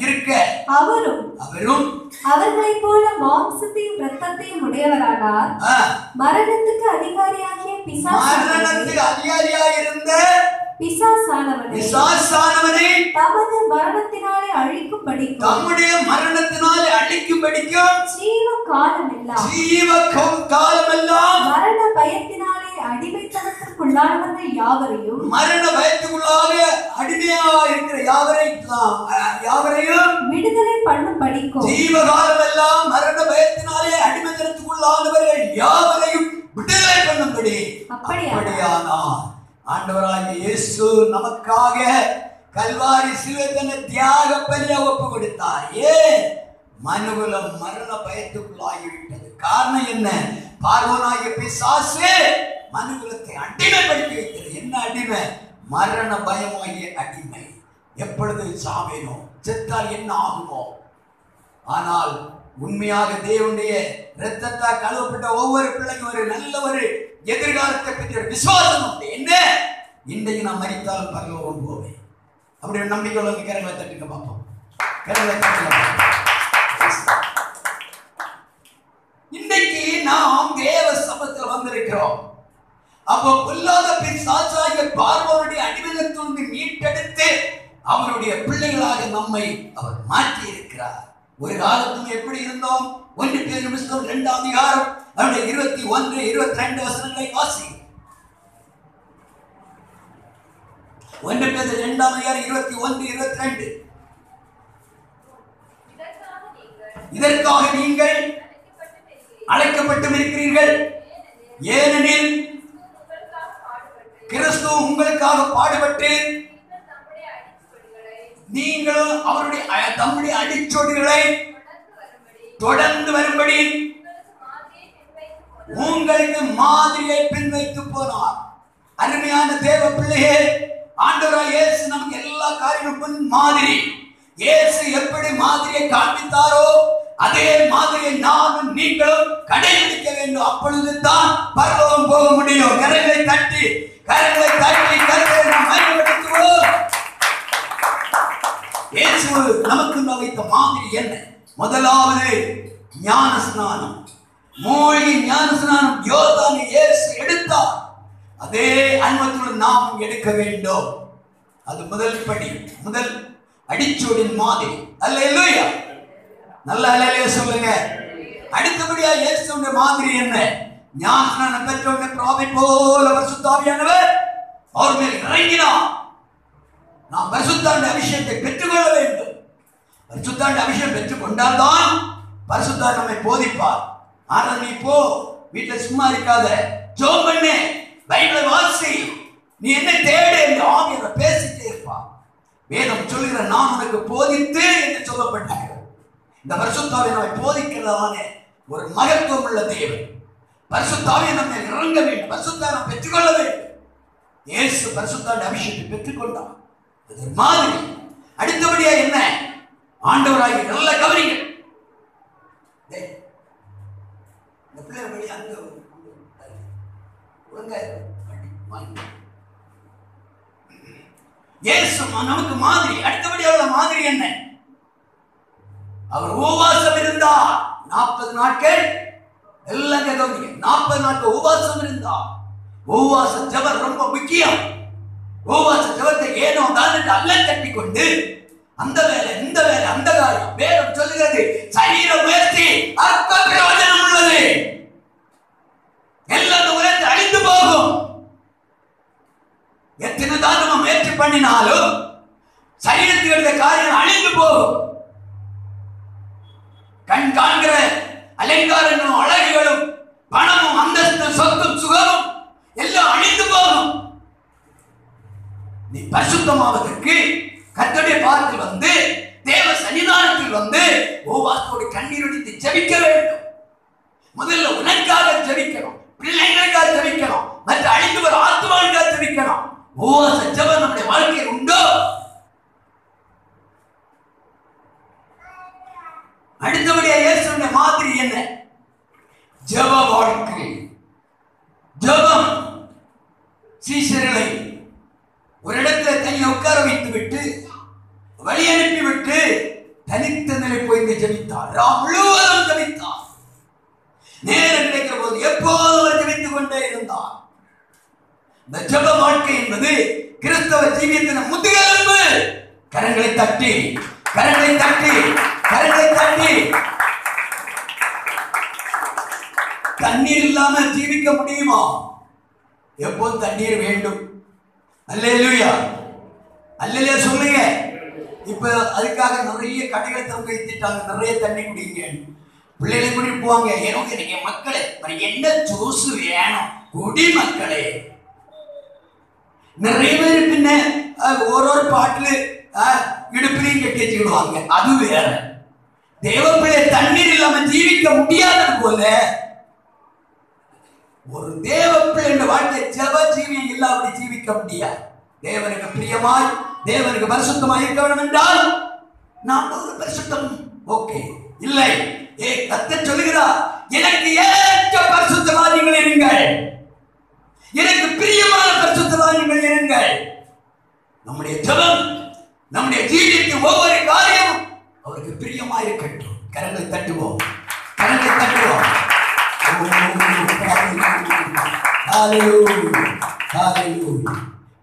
இருக்க அவரும் அவர்களைப் போல மாம்சத்தையும் இரத்தத்தையும் உடையவரானார். மரணத்துக்கு அதிகாரியாகிய பிசாசானவனை தமது மரணத்தினாலே அழிக்கும்படிக்கும் ஜீவ காலமெல்லாம் மரண பயத்தினாலே அடிமைத்தனத்திற்குள்ளானவர்கள் யாவரையும் விடுதலை பண்ணும்படிக்கும் ஜீவகாலமெல்லாம் மரண பயத்தினாலே அடிமைத்தனத்துக்குள்ளானவர்கள் யாவரையும் விடுதலை பண்ணும்படி. அப்படியானால் ஆண்டவராகிய இயேசு நமக்காக கல்வாரி சிலுவை தன்னை தியாக பலியாக ஒப்பு கொடுத்தார். ஏன்? மனுகுலம் மரண பயத்துக்குள்ளாகிவிட்டது. காரணம் என்ன? பார்வோனாகிய பிசாசு மனுகுலத்தை அடிமைப்படுத்தி வைக்கிறது. என்ன அடிமை? மரண பயமாகிய அடிமை. எப்பொழுது சாவேனோ, செத்தால் என்ன ஆகுமோ? ஆனால் உண்மையாக தேவனுடைய இரத்தத்தால் கழுவப்பட்ட ஒவ்வொரு பிள்ளைக்கும் ஒரு நல்ல ஒரு எதிர்காலத்தை பற்றி ஒரு விசுவாசம் உண்டு. என்ன? இன்றைக்கு நான் மரித்தாலும் பரலோகம் போவேன். அப்படி ஒரு நம்பிக்கை உள்ளவங்க கரங்களை தட்டுங்க பார்ப்போம். கரங்களை தட்டுங்க. இன்றைக்கு நாம் தேவ சமூகத்தில் வந்திருக்கிறோம். அப்போ பொல்லாத பிசாசாகிய பார்வோனுடைய அடிமையிலிருந்து மீட்டெடுத்து அவருடைய பிள்ளைகளாக நம்மை அவர் மாற்றி இருக்கிறார். ஒரு காலத்தும் எப்படி இருந்தோம்? 1 பேதுரு 2ஆம் அதிகாரம் 21-22 வசனங்களை வாசி. 1 பேதுரு 2:21-22. இதற்காக நீங்கள் அழைக்கப்பட்டும் இருக்கிறீர்கள். ஏனெனில் கிறிஸ்து உங்களுக்காக பாடுபட்டு நீங்களும் அவருடைய தம்முடைய அடிச்சொடுகளை தொடர்ந்து வரும்படி உங்களுக்கு மாதிரியை பின்வைத்து போனார். அருமையான தேவ பிள்ளையே, ஆண்டவராய் இயேசு நமக்கு எல்லா காரியங்களுக்கும் மாதிரி. இயேசு எப்படி மாதிரியை காண்பித்தாரோ அதே மாதிரியை நானும் நீங்களும் கடைபிடிக்க வேண்டும். அப்பொழுதுதான் பரலோகம் போக முடியும். கரங்களை தட்டி கர்த்தரை நாம் மகிமைப்படுத்துவோம். இயேசு நமக்கு வைத்த மாதிரி என்ன? முதலாவது ஞான ஸ்நானம். மூழ்கி ஞான ஸ்நானம் யோர்தானை இயேசு எடுத்தார். அதே அனுபவத்துடன் நாம் எடுக்க வேண்டும். அது முதல் படி, முதல் அடிச்சோடின் மாதிரி. அல்லேலூயா, நல்ல அல்லேலூயா சொல்லுங்க. அடுத்தபடியா இயேசுவின் மாதிரி என்ன? ஞான ஸ்நானம் பெற்றவுடனே பிராவை போல பரிசுத்த ஆவியானவர் அவர் மேல் இறங்கினார். நாம் பரிசுத்தாண்ட அபிஷேகத்தை பெற்றுக்கொள்ள வேண்டும். பரிசுத்தாண்ட அபிஷேகம் பெற்றுக் கொண்டால்தான் பரிசுத்தார் நம்மை போதிப்பார். ஆனா நீ போ, வீட்டுல சும்மா இருக்காத, ஜெபம் பண்ணு, பைபிளை வாசி, நீ என்ன தேடு என்று ஆவியானவர் பேசிட்டே இருப்பார். வேதம் சொல்லுகிற நான் உனக்கு போதித்து என்று சொல்லப்பட்டிருக்கிறது. இந்த பரிசுத்த ஆவியை நம்மை போதிக்கிறதான ஒரு மகத்துவம் உள்ள தேவன். பரிசுத்த ஆவியை நம்மை இறங்க வேண்டும். பரிசுத்தாரை நாம் பெற்றுக்கொள்ள வேண்டும். இயேசு பரிசுத்தாண்ட அபிஷேகத்தை பெற்றுக்கொண்டார். அது மாதிரி. அடுத்தபடியா என்ன? ஆண்டவராகிய நல்ல கவனிங்க. இந்த பிள்ளை வழி அங்க இயேசு நமக்கு மாதிரி. அடுத்தபடியாக மாதிரி என்ன? அவர் உபவாசம் இருந்தார் 40 நாட்கள். எல்லாம் கவனிங்க, 40 நாட்கள் உபவாசம் இருந்தார். உபவாச ஜெபம் ரொம்ப முக்கியம். உபவாச ஜெபத்தை ஏனோ தான் அல்ல தட்டி கொண்டு அந்த வேலை இந்த வேலை அந்த காரியம். வேதம் சொல்லுகிறது சரீர முயற்சி அற்ப பிரயோஜனம் உள்ளது. எல்லாம் உலகத்தை அழிந்து போகும். எத்தனை தான் நம்ம முயற்சி பண்ணினாலும் சரீரத்தில் இருந்த காரியம் அழிந்து போகும். கண் காண்கிற அலங்காரங்களும் அழகுகளும் பணமும் அந்தஸ்தும் சொத்தும் சுகமும் எல்லாம் அழிந்து போகும். நீ பரிசுத்தமாவதற்கு கர்த்தருடைய பாதத்தில் வந்து தேவ சன்னிதானத்தில் வந்து உபவாசத்தோடு கண்ணீர் வடித்து ஜெபிக்க வேண்டும். முதல்ல உனக்காக ஜெபிக்கணும், பிள்ளைகளுக்காக ஜெபிக்கணும், மற்ற அழிந்து வர ஆத்மாவுக்காக ஜெபிக்கணும். உபவாச ஜெபம் நம்முடைய வாழ்க்கையில் உண்டோ? அடுத்தபடியா இயேசுவின் மாதிரி என்ன? ஜெப வாழ்க்கை. ஜெபம். சீஷர்களை ஒரு இடத்துல தனியை உட்கார வைத்து விட்டு வழி அனுப்பிவிட்டு தனித்த நிலை போய் ஜெபித்தார். முழுவதும் ஜெபித்தார். நேரம் கிடைக்கிற போது எப்போதும் அவர் ஜெபித்துக் கொண்டே இருந்தார். இந்த ஜெப வாழ்க்கை என்பது கிறிஸ்தவ ஜீவியத்தின் முதுகெலும்பு. கரங்களை தட்டி கரங்களை தட்டி கரங்களை தட்டி. தண்ணீர் இல்லாம ஜீவிக்க முடியுமா? எப்போதும் தண்ணீர் வேண்டும். அல்லேலூயா, அல்லேலூயா சொல்லுங்க. இப்ப அதுக்காக நிறைய கடைகளை திறந்து வைத்துட்டாங்க. நிறைய தண்ணி குடிங்க. பிள்ளைகளை கூட்டிட்டு போவாங்க. எனக்கு நீங்க மக்களே என்ன ஜூஸ் வேணும் குடி மக்களே. நிறைய பேர் பின்ன ஒரு பாட்டுல இடுப்பிலையும் கட்டி வச்சுக்கிடுவாங்க. அது வேற. தேவ பிள்ளை தண்ணீர் இல்லாம ஜீவிக்க முடியாதது போல ஒரு தேவ பிள்ளை வாழ்க்கை ஜெப ஜீவியம் இல்லாம ஜீவிக்க முடியாது. தேவனுக்கு பிரியமாய் தேவனுக்கு பரிசுத்தமாய் இருக்க வேண்டும் என்றால் நாம் ஒரு பரிசுத்தம் ஓகே இல்லை. கர்த்தர் சொல்லுகிறார், எனக்கு ஏற்ற பரிசுத்தவான்கள் இருங்கள், எனக்கு பிரியமான பரிசுத்தவான்கள் இருங்கள். நம்முடைய ஜெபம் நம்முடைய ஜீவியத்தின் ஒவ்வொரு காரியமும் அவருக்கு பிரியமாய் இருக்கட்டும். கரங்களை தட்டுவோம், கரங்களை தட்டுவோம்.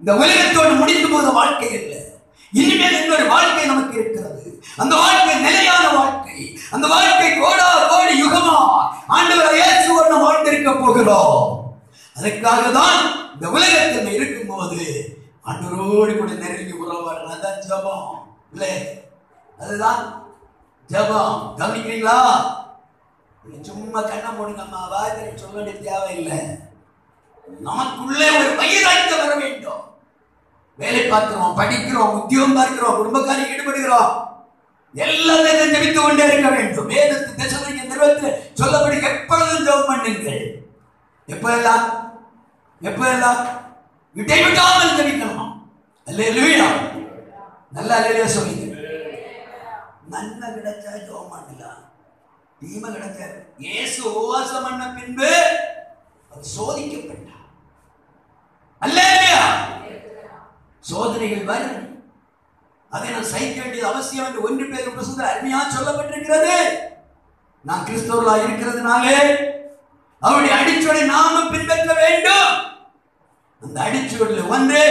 இந்த உலகத்தோடு முடிந்து போத வாழ்க்கை இல்லை. இனிமேல் இன்னொரு வாழ்க்கை நமக்கு இருக்கிறது. அந்த வாழ்க்கை நிலையான வாழ்க்கை. அந்த வாழ்க்கை கோடா கோடி யுகமா ஆண்டவர் இயேசுவோடு நாம் வாழ்ந்திருக்க போகிறோம். அதுக்காக தான் இந்த உலகத்தில் இருக்கும் போது ஆண்டவரோடு கூட நெருங்கி உறவாடணும். அதுதான் ஜெபம் இல்லை, அதுதான் ஜெபம். கவனிக்கிறீங்களா? சும்மா கண்ணை மூடுங்கம்மா வாய்த்தரை சொல்ல வேண்டிய தேவையில்லை. நமக்குள்ளே ஒரு வைராக்கியம் வர வேண்டும். வேலை பார்க்கிறோம், படிக்கிறோம், உத்தியோகம் பார்க்கிறோம், குடும்பக்காரி ஈடுபடுகிறோம், எல்லாத்தையும் ஜெபித்துக் கொண்டே இருக்க வேண்டும். வேதத்து தெசலோனிக்கேயர் நிருபத்தில் சொல்லப்படி எப்பொழுதும் ஜெபம் பண்ணுங்கள். எப்பெல்லாம் இடைவிடாமல் ஜெபிக்கணும். அல்லேலூயா. நல்ல அல்லேலூயா சொல்லுங்க. நன்மை கிடைச்சா ஜெபம் பண்ணலாம், தீமை கிடைச்சா. இயேசு உபவாசம் பண்ண பின்பு அவர் சோதிக்கப்பட்டார். அல்லேலூயா. சோதனைகள் வரும், அதை நான் சகிக்க வேண்டியது அவசியம் என்று 1 பேதுரு புத்தகத்தில் அருமையா சொல்லப்பட்டிருக்கிறது. நான் கிறிஸ்தவர்களாக இருக்கிறதுனாலே அவருடைய அடிச்சுவடை நாமும் பின்பற்ற வேண்டும். அந்த அடிச்சுவடில் ஒன்று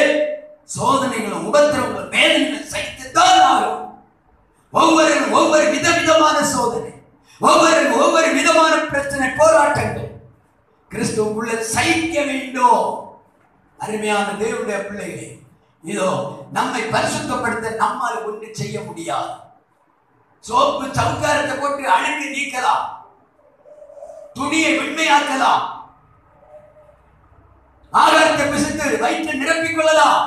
சோதனைகளும் உபத்திரவங்களும் வேதனைகளும் சகித்துத்தான் ஆகும். ஒவ்வொரு விதவிதமான சோதனை, ஒவ்வொரு விதமான பிரச்சனை, போராட்டங்கள் கிறிஸ்துவுக்குள்ள சகிக்க வேண்டும். அருமையான தேவனுடைய பிள்ளைகளே, இதோ நம்மை பரிசுத்தப்படுத்த நம்மால் ஒன்று செய்ய முடியாது. சோப்பு சவுக்காரத்தை போட்டு அழுக்கு நீக்கலாம், துணியை வெண்மையாக்கலாம், ஆகாரத்தை பிசித்து வயிற்றை நிரப்பிக் கொள்ளலாம்,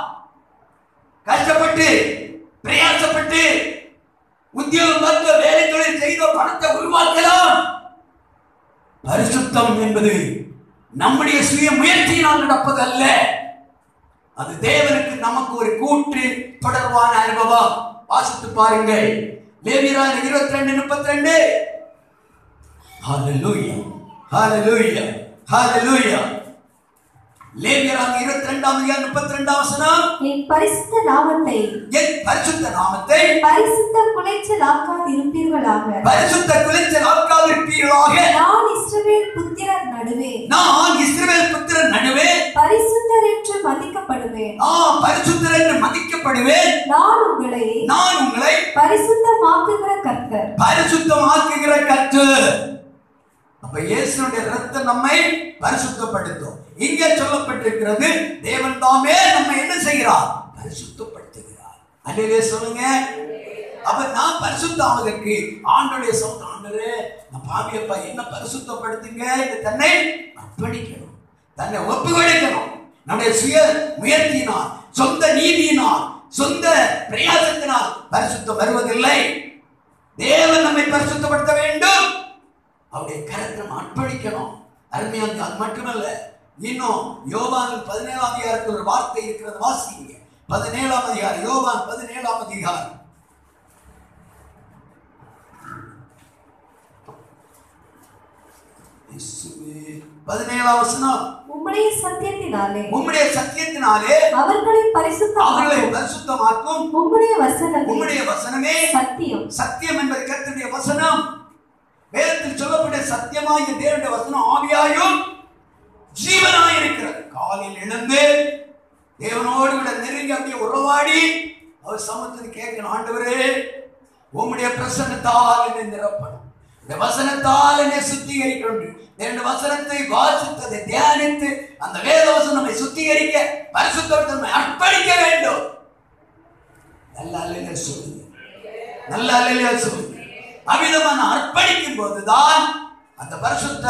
கஷ்டப்பட்டு பிரயாசப்பட்டு உத்தியோகம் பார்த்து வேலை தொழில் செய்த பணத்தை உருவாக்கலாம். பரிசுத்தம் என்பது நம்முடைய சுய முயற்சியினால் நடப்பது அல்ல. அது தேவனுக்கு நமக்கு ஒரு கூட்டு தொடர்பான அனுபவம். வாசித்து பாருங்கள், லேவியராகமம் 22:32. ஹalleluya, ஹalleluya, ஹalleluya. லேவியராகமம் 22:32 என் பரிசுத்த நாமத்தை பரிசுத்த குலைச்சலாக்காதிருப்பீர்களாக. நான் இஸ்ரவேல் புத்திரர் நடுவே பரிசுத்தர் என்று மதிக்கப்படுவேன். நான் உங்களை பரிசுத்தமாக்குகிற கர்த்தர். அப்ப இயேசுவுடைய இரத்தம் நம்மை பரிசுத்தப்படுத்தும். இங்கே சொல்லப்பட்டிருக்கிறது, தேவன் தாமே நம்மை என்ன செய்கிறார்? பரிசுத்தப்படுத்துகிறார். அல்லேலூயா சொல்லுங்க. அப்ப நான் பரிசுத்தமாவதற்கு ஆண்டவருடைய சொந்த ஆண்டவரே, நான் பாவியப்பா, என்ன பரிசுத்தப்படுத்துங்க என்று தன்னை அர்ப்பணிக்கணும், தன்னை ஒப்பு கொடுக்கணும். நம்முடைய சுய முயற்சியினால், சொந்த நீதியினால், சொந்த பிரயாசத்தினால் பரிசுத்தம் வருவதில்லை. தேவன் நம்மை பரிசுத்தப்படுத்த வேண்டும். அவருடைய கரத்தை அர்ப்பணிக்கணும். அருமையாக அது மட்டுமல்ல, இன்னும் யோவான் 17ஆம் அதிகாரத்தில் ஒரு வார்த்தை இருக்கிறது, வாசிங்க. 17ஆம் அதிகாரம், யோவான் 17ஆம் அதிகாரம். உம்முடைய சத்தியத்தினாலே அவர்களை பரிசுத்தமாக்கும் உம்முடைய வசனமே சத்தியம். சத்தியம் என்பது கர்த்தருடைய வசனம். வேதத்தில் சொல்லப்பட்ட சத்தியமாகிய தேவனுடைய வசனம் ஆவியாயும் ஜீவனாய் இருக்கிறது. காலையில் எழுந்து தேவனோடு கூட நெருங்கி அப்படியே உறவாடி அவர் சமூகத்தில் கேட்கணும், ஆண்டவரே உம்முடைய பிரசன்னத்தால் என்னை நிரப்பணும், இந்த வசனத்தால் என்னை சுத்திகரிக்கணும். தேவனுடைய வசனத்தை வாசித்ததை தியானித்து அந்த வேத வசனம் நம்மை சுத்திகரிக்க, பரிசுத்தப்படுத்த நம்மை அர்ப்பணிக்க வேண்டும். நல்ல அல்லேலூயா சொல்லுங்க, நல்ல அல்லேலூயா சொல்லுங்க. அவ்விதமான அர்ப்பணிக்கும் போதுதான் அந்த பரிசுத்த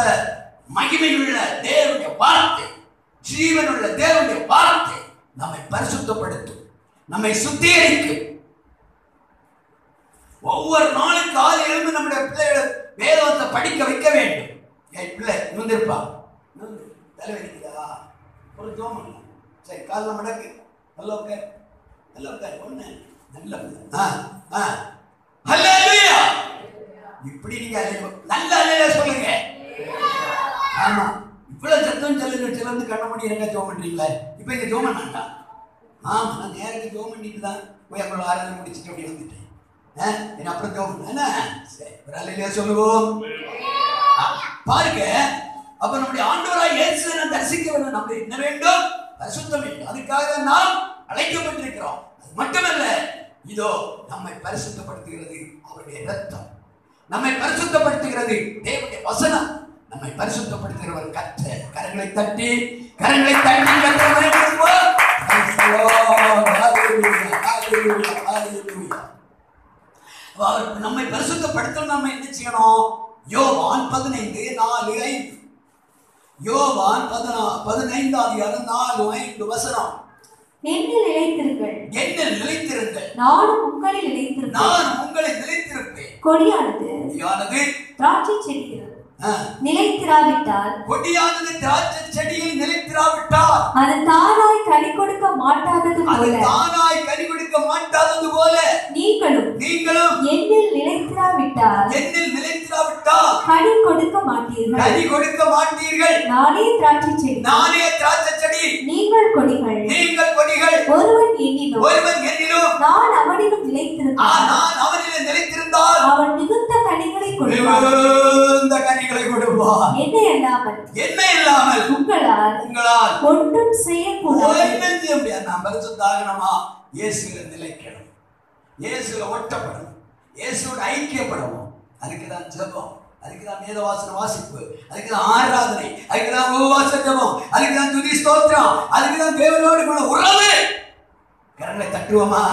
மகிமையுள்ள தேவனுடைய வார்த்தை, ஜீவனுள்ள தேவனுடைய வார்த்தை நம்மை பரிசுத்தப்படுத்தும், நம்மை சுத்திகரிக்கும். ஒவ்வொரு நாளும் காலை எழுந்து நம்முடைய பிள்ளைகளை வேதத்தை படிக்க வைக்க வேண்டும். என் பிள்ளை இருந்திருப்பா, தலைவலிக்குதா, ஒரு தோமம், சரி காலைல மடக்கு, நல்ல உட்கார், நல்ல உட்கார், ஒண்ணு நல்ல ஹல்லேலூயா. இப்படி நீங்க நல்ல அல்லேலூயா சொல்லுங்க. ஆமா, இவ்வளவு சத்தம் சொல்லுங்க. சிலந்து கண்ண பண்ணி இருக்க ஜோம் பண்றீங்களா? இப்ப இங்க ஜோம் பண்ணாண்டா. ஆமா, நான் நேரத்துக்கு ஜோம் பண்ணிட்டு தான் போய் அவங்களோட ஆராதனை முடிச்சுட்டு அப்படி வந்துட்டேன். என்ன அப்புறம் ஜோம் பண்ண சரி, ஒரு அல்லேலூயா சொல்லுவோம். பாருங்க, அப்ப நம்முடைய ஆண்டவராய் இயேசுவை நாம் தரிசிக்க வேண்டும். நம்ம என்ன வேண்டும்? பரிசுத்தம் வேண்டும். அதுக்காக நாம் அழைக்கப்பட்டிருக்கிறோம். அது மட்டுமல்ல, இதோ நம்மை பரிசுத்தப்படுத்துகிறது அவருடைய இரத்தம், நம்மை பரிசுத்தப்படுத்துகிறது தேவனுடைய வசனம், நம்மை பரிசுத்தப்படுத்துகிறவர் கர்த்தர். கரங்களை தட்டி நம்மை பரிசுத்தப்படுத்த நம்ம என்ன செய்யணும்? யோவான் 15:4-5. யோவான் 15:4-5 வசனம். என்னில் நிலைத்திருங்கள், என்னில் நிலைத்திருங்கள், நானும் உங்களில் நிலைத்திருப்பேன். நான் உங்களை நிலைத்திருப்பேன். கொடியானது திராட்சை செடியில் நிலைத்திராவிட்டால், கொடியானது திராட்சை செடியில் நிலைத்திராவிட்டால் அது தானாய் கனி கொடுக்க மாட்டாதது போல நீங்களும் என்னில் நிலைத்திராவிட்டால் கனி கொடுக்க மாட்டீர்கள். நானே திராட்சை செடி, நீங்கள் கொடிகள். ஒருவன் என்னிலும் நான் அவனிலும் நிலைத்திருந்தால் அவன் மிகுந்த கனிகளை கொடுப்பான். என்னை இல்லாமல் உங்களால் ஒன்றும் செய்யக்கூடாது. நாம் பரிசுத்தாகணுமா? இயேசுல நிலைக்கணும், இயேசுல ஒட்டப்படணும், இயேசுவோட ஐக்கியப்படணும். அதுக்குதான் ஜெபம், அதுக்குதான் வேதவாசன வாசிப்பு, அதுக்குதான் ஆராதனை, அதுக்குதான் உபவாச ஜெபம், அதுக்குதான் துதி ஸ்தோத்திரம், அதுக்குதான் தேவனோடு கூட உறவு. கரங்களை தட்டுவோமா?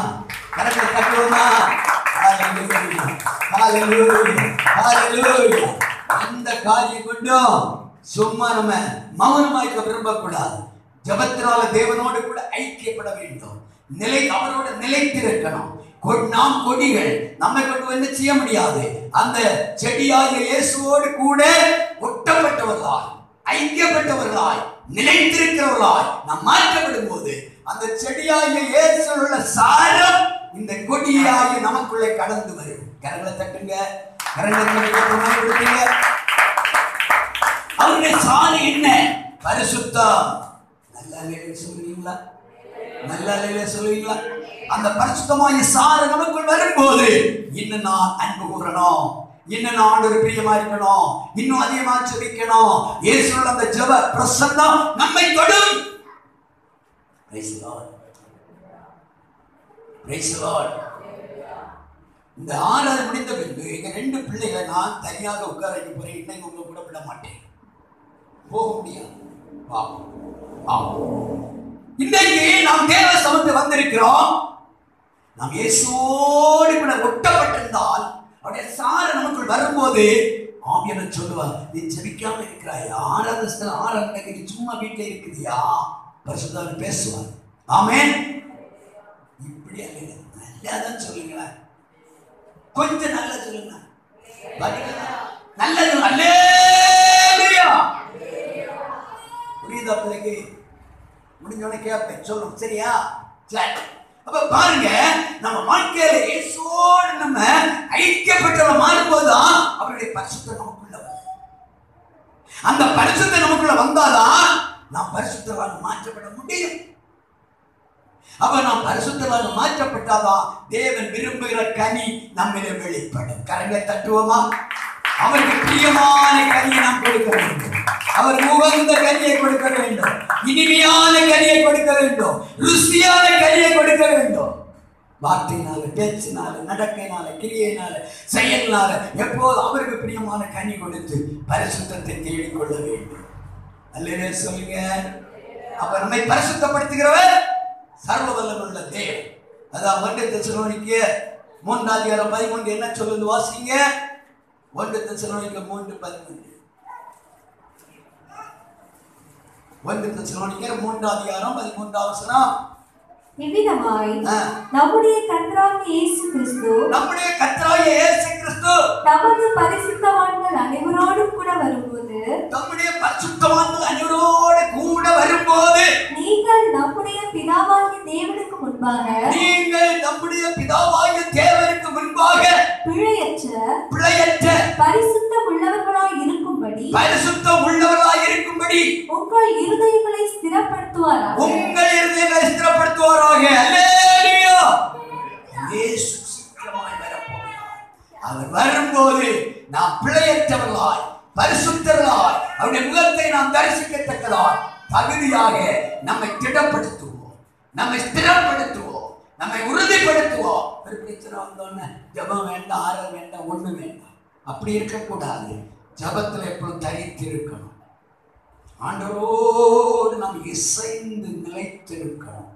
அந்த காரியம் கொண்டும் சும்மா நம்ம மௌனமாய்க்க விரும்பக்கூடாது. ஜபத்தினால தேவனோடு கூட ஐக்கியப்பட வேண்டும், அவரோட நிலைத்திருக்கணும். நாம் கொடிகள், நம்மை கொண்டு என்ன செய்ய முடியாது. அந்த செடியாகிய இயேசுவோடு கூட ஒட்டப்பட்டவர்களாய், ஐக்கியப்பட்டவர்களாய், நிலைத்திருக்கிறவர்களாய் நாம் மாற்றப்படும் போது அந்த செடியாகிய இயேசுவில் உள்ள சாரம் இந்த கொடியாகிய நமக்குள்ளே கடந்து வரும். கரங்களை தட்டுங்க, அவருடைய சாரம் என்ன? பரிசுத்தம். நல்ல சொல்லுவீங்களா? அந்த பரிசுத்தமாகிய சாரம் நமக்குள் வரும்போது இன்னும் நான் அன்பு கூறணும், இன்னும் நான் ஒரு பிரியமா இருக்கணும், இன்னும் அதிகமா ஜெபிக்கணும். இயேசுவோட அந்த ஜெப பிரசன்னம் நம்மை தொடும். Praise the Lord. Praise the Lord. இந்த ஆராதனை முடிந்த பின்பு எங்க 2 பிள்ளைகளை நான் தனியாக உட்கார வைக்க போறேன். இன்னைக்கு உங்களை கூட விட மாட்டேன், போக முடியாது. இன்றைக்கு நாம் தேவ சமூகத்தில் வந்திருக்கிறோம். நாம் இயேசுவோடு கூட ஒட்டப்பட்டிருந்தால் அவருடைய சாரம் நமக்குள் வரும்போது ஆவியானவர் சொல்லுவார், நீ ஜெபிக்காம இருக்கிறாய், ஆராதனை சும்மா வீட்டில் இருக்குதியா? பரிசுத்தர் பேசுவார். ஆமென். இப்படி அல்ல, நல்லாதான் சொல்லுங்களேன், கொஞ்சம் நல்லா சொல்லுங்க. நல்லது. அல்லேலூயா. புரியுதா பிள்ளைக்கு? முடிஞ்சோட கேட்பேன், சொல்லும் சரியா? சரி. அப்ப பாருங்க, நம்ம வாழ்க்கையில இயேசுவோடு நம்ம ஐக்கியப்பட்டவ மாறும்போதுதான் அவருடைய பரிசுத்தம் நமக்குள்ள வரும். அந்த பரிசுத்தம் நமக்குள்ள வந்தாதான் நாம் பரிசுத்தவான் மாற்றப்பட முடியும். அப்ப நாம் பரிசுத்தவான் மாற்றப்பட்டாதான் தேவன் விரும்புகிற கனி நம்மிலே வெளிப்படும். கரங்களை தட்டுவோமா? அவருக்கு பிரியமான கனியை நாம் கொடுக்க வேண்டும், அவர் உகந்த கனியை கொடுக்க வேண்டும், இனிமையான கனியை கொடுக்க வேண்டும், ருசியான கனியை கொடுக்க வேண்டும். வார்த்தையினால, பேச்சினால, நடக்கையினால, கிரியையினால, செயலினால எப்போது அவருக்கு பிரியமான கனி கொடுத்து பரிசுத்தத்தை தேடிக்கொள்ள வேண்டும். அல்லேலூயா சொல்லுங்க. அப்ப நம்மை பரிசுத்தப்படுத்துகிறவர் சர்வ வல்லமையுள்ள தேவன். அதான் 1 தெசலோனிக்கேயர் 3:13 என்ன சொல்லுது? வாசிங்க. 1 தெசலோனிக்கேயர் 3:13. 1 தெசலோனிக்கேயர் 3:13 இவ்விதமாய் நம்முடைய கர்த்தராகிய இயேசு கிறிஸ்து தமது பரிசுத்தவான்கள் அனைவரோடும் கூட வரும்போது நீங்கள் நம்முடைய பிதாவாகிய தேவனுக்கு முன்பாக பிழையற்ற பரிசுத்தம் உள்ளவர்களாய் இருக்கும்படி உங்கள் இருதயங்களை ஸ்திரப்படுத்துவாராக. அல்லேலூயா. இயேசு சீக்கிரமாய் வரப்போகிறார். அவர் வரும்போது நாம் பிழையற்றவர்களாய், பரிசுத்தர்களாய், அவருடைய முகத்தை நாம் தரிசிக்கத்தக்கதாய் தகுதியாக நம்மை திடப்படுத்துவோம், நம்மை ஸ்திரப்படுத்துவோம், நம்மை உறுதிப்படுத்துவோம். ஒரு பிரச்சனை வந்தோன்னு ஜபம் வேண்டாம், ஆராதனை வேண்டாம், ஒண்ணு வேண்டாம், அப்படி இருக்கக்கூடாது. ஜபத்தில் எப்பொழுதும் தரித்து இருக்கணும், ஆண்டவரோடு நாம் இசைந்து நிலைத்திருக்கணும்.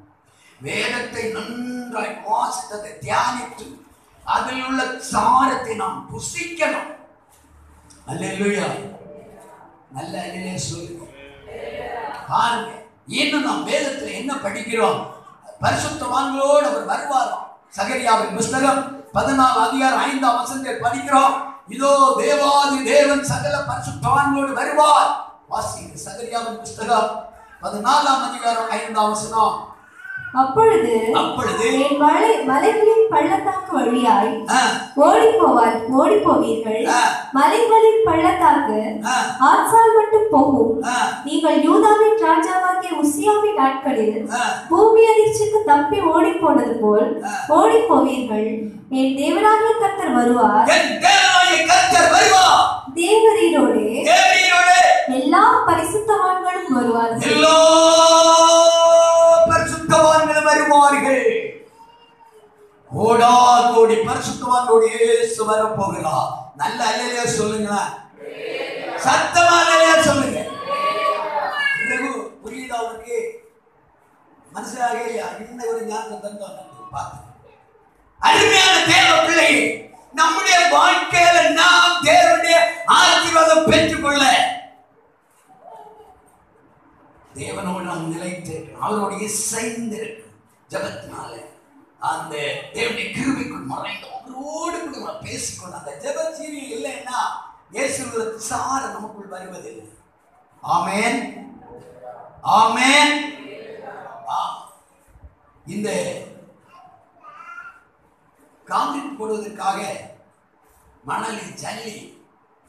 வேதத்தை நன்றாய் வாசித்ததை தியானித்து அதில் உள்ள சாரத்தை நாம் புசிக்கணும். அல்லேலூயா. நல்ல அல்லேலூயா சொல்லுங்க. பாருங்க, இன்னும் நாம் வேதத்தில் என்ன படிக்கிறோம்? பரிசுத்தவான்களோடு அவர் வருவாராம். சகரியாவின் புஸ்தகம் 14 அதிகாரம் 5ஆம் வசனத்தில் படிக்கிறோம். இதோ தேவாதி தேவன் சகல பரிசுத்தவான்களோடு வருவார். வாசிங்க சகரியாவின் புஸ்தகம் 14ஆம் அதிகாரம் 5ஆம் வசனம். அப்பொழுது என் மலைகளின் பள்ளத்தாக்கு வழியாய் ஓடி போவீர்கள். மலைகளின் பள்ளத்தாக்கு ஆத்சால் மட்டும் போகும். நீங்கள் யூதாவின் ராஜாவாகிய உசியாவின் நாட்களில் பூமி அதிர்ச்சிக்கு தப்பி ஓடி போனது போல் ஓடி போவீர்கள். என் தேவனாகிய கர்த்தர் வருவார். தேவரீரோடு எல்லா பரிசுத்தவான்களும் வருவார்கள். பரிசுத்தவான்கள் வருவார்கள். கோடா கோடி பரிசுத்தவான்களோடு இயேசு வர போகிறார். நல்ல அல்லேலூயா சொல்லுங்க. சத்தமா அல்லேலூயா சொல்லுங்க. புரியுதா உங்களுக்கு? மனசாக இன்ன ஒரு ஞானம் தந்தோம். பார்த்து அருமையான தேவ பிள்ளையை நம்முடைய வாழ்க்கையில நாம் தேவனுடைய ஆசீர்வாதம் பெற்றுக்கொள்ள தேவனோடு நாம் நிலைத்து அவரோடு இசைந்து ஜபத்தினால அந்த தேவனுடைய கிருபைக்குள் மறைந்து அவரோடு கூட நம்ம பேசிக்கொள்ள அந்த ஜப ஜீவியம் இல்லைன்னா இயேசுவின் சார நமக்குள் வருவதில்லை. ஆமென், ஆமென். இந்த காங்கிரீட் போடுவதற்காக மணல், ஜல்லி,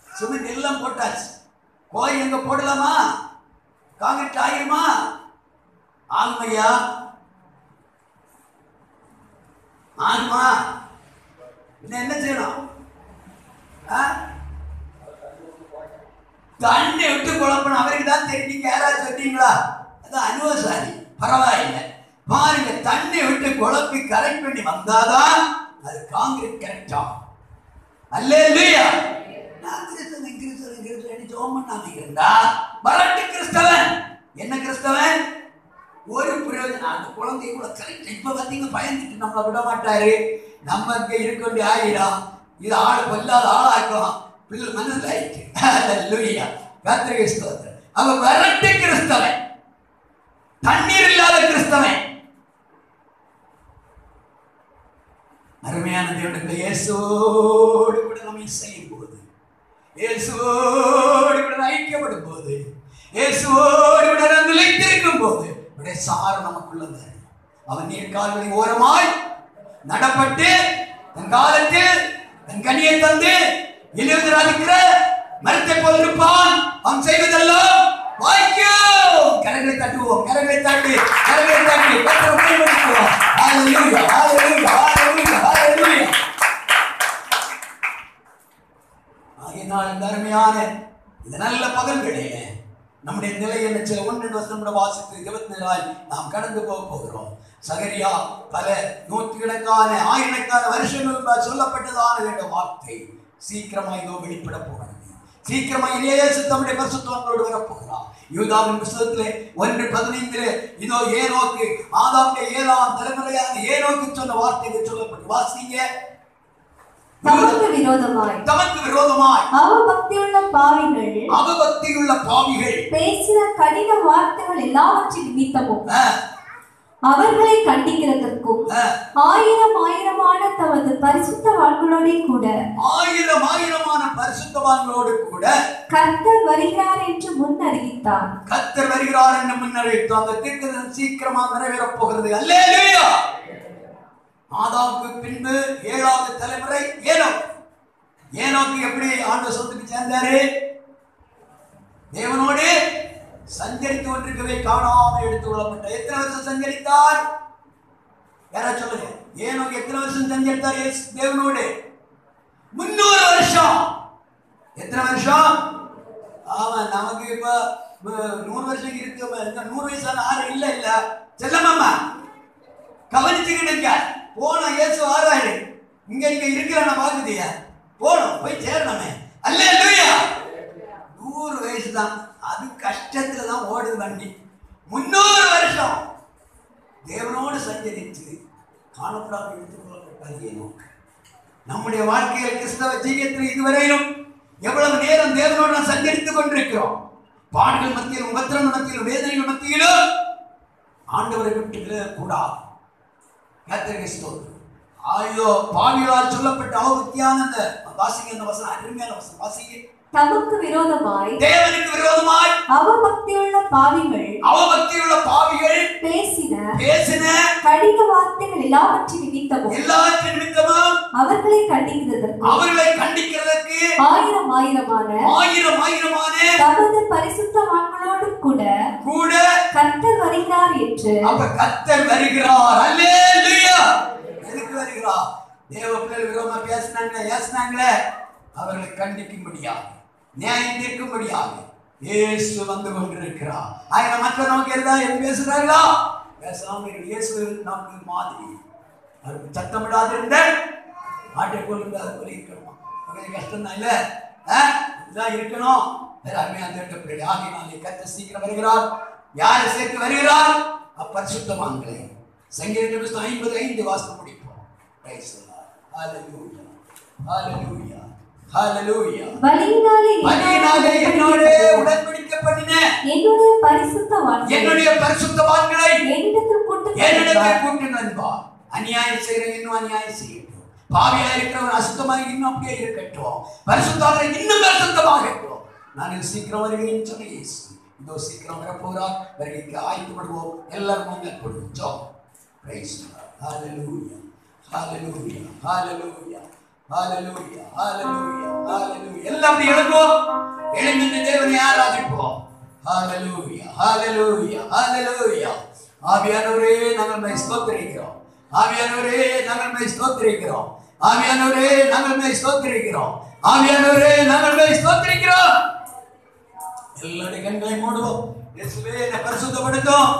சிமெண்ட் எல்லாம் போட்டாச்சு. கோயில் எங்க போடலாமா? காங்கிரீட் ஆகிருமா? ஆகுமையா? ஆகுமா? என்ன செய்யணும்? தண்ணி விட்டு குழப்பணும். அவருக்கு தான் தெரியும். யாராவது சொன்னீங்களா? அது அனுபவசாலி. பரவாயில்லை. பாருங்க, தண்ணி விட்டு குழப்பி கரெக்ட் பண்ணி வந்தாதான் அது காங்கிரீட் கரெக்டா. அல்லேலூயா. நான் கிறிஸ்தவன் ஜோம் பண்ணாம இருந்தா வரட்டு கிறிஸ்தவன். என்ன கிறிஸ்தவன்? ஒரு பிரயோஜனம். அந்த குழந்தைய கூட கரெக்ட். இப்ப பார்த்தீங்க பயந்துட்டு நம்மளை விட மாட்டாரு. நம்ம இங்க இருக்க வேண்டிய ஆயிடும். இது ஆள் கொல்லாத ஆளாக்கும். பிள்ளை மனதில் ஆயிடுச்சு. அல்லேலூயா. கர்த்தர் கிறிஸ்தவன். அவன் வரட்டு கிறிஸ்தவன், தண்ணீர் இல்லாத கிறிஸ்தவன். அருமையான தேவனுடைய இயேசுவோடு கூட நம்ம செய்யும் போது, இயேசுவோடு கூட ஐக்கியப்படும் போது, இயேசுவோடு கூட நிலைத்திருக்கும் போது உடைய சாறு நமக்குள்ளது. அவன் நீர் கால்களை ஓரமாய் நடப்பட்டு தன் காலத்தில் தன் கனியை தந்து இழுவதற்கிற மரத்தை போல் இருப்பான். அவன் செய்வதெல்லாம் வாய்க்கும். கரங்களை தட்டுவோம், கரங்களை தட்டி, கரங்களை தட்டி கர்த்தரை பயன்படுத்துவோம். ஹல்லேலூயா, ஹல்லேலூயா, ஹல்லேலூயா, ஹல்லேலூயா. ஆகையினால் இந்த அருமையான இந்த நல்ல பகல் வேளையில நம்முடைய நிலை என்ன சில 1-2 வருஷம் வாசித்து 20 நாள் நாம் கடந்து போகிறோம். சகரியா பல நூற்றுக்கணக்கான ஆயிரக்கணக்கான வருஷங்கள் சொல்லப்பட்டதான வேண்டும் வார்த்தை சீக்கிரமாக இதோ வெளிப்பட போகிறது. சீக்கிரமாக இயேசு தம்முடைய பரிசுத்தவான்களோடு வரப்போகிறார். யூதாவின் புத்தகத்திலே 1:15 இதோ ஏனோக்கு ஆதாமுடைய 7ஆம் தலைமுறையான ஏனோக்கு சொன்ன வார்த்தைகள் சொல்லப்பட்டு வாசிங்க. தமக்கு விரோதமாய் அவபக்தியுள்ள பாவிகள் பேசின கடின வார்த்தைகள் எல்லாவற்றின் நிமித்தமும் அவர்களை கண்டிக்கிறதற்கும் ஆயிரமான தமது பரிசுத்தவான்களோடு கூட கர்த்தர் வருகிறார் என்று முன் அறிவித்தார். கர்த்தர் வருகிறார் என்று முன் அறிவித்தார். அந்த தீர்க்கதரிசனம் சீக்கிரமாக நிறைவேறப் போகிறது. அல்லேலூயா. ஆதாமுக்கு பின்பு 7வது தலைமுறை ஏனோக்கு. ஏனோக்கு எப்படி ஆண்டவர் சொத்துக்கு சேர்ந்தாரு? தேவனோடு சஞ்சரித்து கொண்டிருக்கவே காணாமல் எடுத்துக் கொள்ளப்பட்ட. எத்தனை வருஷம் சஞ்சரித்தார்? யாராவது சொல்லுங்க. ஏனோக்கு எத்தனை வருஷம் சஞ்சரித்தார் தேவனோடு? 300 வருஷம். எத்தனை வருஷம்? ஆமா, நமக்கு இப்ப 100 வருஷம் இருக்கு. 100 வயசான ஆறு இல்ல இல்ல செல்லமாமா கவனிச்சுக்கிட்டு போன இயேசு ஆறாரு. இங்க நீங்க இருக்கிற பாக்குதியா? போனோம், போய் சேரணுமே. அல்லேலூயா. 100 வயசு தான். அது கஷ்டத்துல தான் ஓடுது வண்டி. 300 வருஷம் தேவனோடு சஞ்சரித்து காணப்படாமல் எடுத்துக்கொள்ளப்பட்டால் ஏனோ நம்முடைய வாழ்க்கையில் கிறிஸ்தவ ஜீவியத்தில் இதுவரையிலும் எவ்வளவு நேரம் தேவனோடு நாம் சஞ்சரித்துக் கொண்டிருக்கிறோம். பாடுகள் மத்தியிலும், உபத்திரங்கள் மத்தியிலும், வேதனைகள் மத்தியிலும் ஆண்டவரை விட்டு விலகக்கூடாது. கர்த்தருக்கு ஸ்தோத்திரம். ஐயோ, பாவிகளால் சொல்லப்பட்ட அவபக்தியான அந்த வாசிங்க, அந்த வசனம் அருமையான வசனம் வாசிங்க. தமக்கு விரோதமாய், தேவனுக்கு விரோதமாய் அவபக்தியுள்ள பாவிகள் பேசின கடின வார்த்தைகள் எல்லாவற்றின் நிமித்தமும் அவர்களை கண்டிக்கிறதற்கு ஆயிரமான தமது பரிசுத்தவான்களோடு கூட கர்த்தர் வருகிறார் என்று. அப்ப கர்த்தர் வருகிறார். அல்லேலூயா. எதுக்கு வருகிறார்? தேவ பிள்ளைகள் விரோதமா பேசினாங்களே, அவர்களை கண்டிக்கும்படியாக, நியாயம் தீர்க்கும்படியாக இயேசு வந்து கொண்டிருக்கிறார். ஆயிரம் மற்ற நமக்கு எதாவது பேசுறாங்களா? பேசாம இயேசு நமக்கு மாதிரி. அவருக்கு சத்தமிடாது இருந்த ஆட்டை கொண்டு அது போல இருக்கணுமா? கஷ்டம் தான் இல்ல, இதுதான் இருக்கணும். ஆகினாலே கர்த்தர் சீக்கிரம் வருகிறார். யாரை சேர்த்து வருகிறார்? அப்பரிசுத்தவான்களை. சங்கீதம் 55 வாசனம் முடிப்போம். ஹல்லேலூயா, ஹல்லேலூயா, ஹல்லேலூயா. பலியினாலே என்னோடு உடன்படிக்கை பண்ணின என்னுடைய பரிசுத்தவான்களை என்னிடத்தில் கூட்டி வந்தார். அநியாயம் செய்கிற இன்னும் அநியாயம் செய்யட்டும், பாவியா இருக்கிறவன் அசுத்தமாக இன்னும் அப்படியே இருக்கட்டும், பரிசுத்தமாக இன்னும் பரிசுத்தமாக இருக்கட்டும். நான் சீக்கிரம் வருகிறேன் சொல்லி இயேசு இதோ சீக்கிரம் வரப்போகிறார். வருகைக்கு ஆயத்தப்படுவோம். எல்லாரும் நீங்கள் கொடுத்தோம். பிரைஸ் ஹல்லேலூயா, ஹல்லேலூயா, ஹல்லேலூயா, ஹல்லேலூயா, ஹல்லேலூயா, ஹல்லேலூயா. எல்லாம் எழுவோம். எழுந்து தேவனை ஆராதிப்போம். ஹல்லேலூயா, ஹல்லேலூயா, ஹல்லேலூயா. ஆவியானவரே, நாங்கள் ஸ்தோத்திரிக்கிறோம். ஆவியானவரே, நாங்கள் ஸ்தோத்திரிக்கிறோம். ஆவியானவரே, நாங்கள் ஸ்தோத்திரிக்கிறோம். ஆவியானவரே, நாங்கள் ஸ்தோத்திரிக்கிறோம். எல்லாருடைய கண்களை மூடுவோம். இயேசுவே, என்னை பரிசுத்தப்படுத்தும்.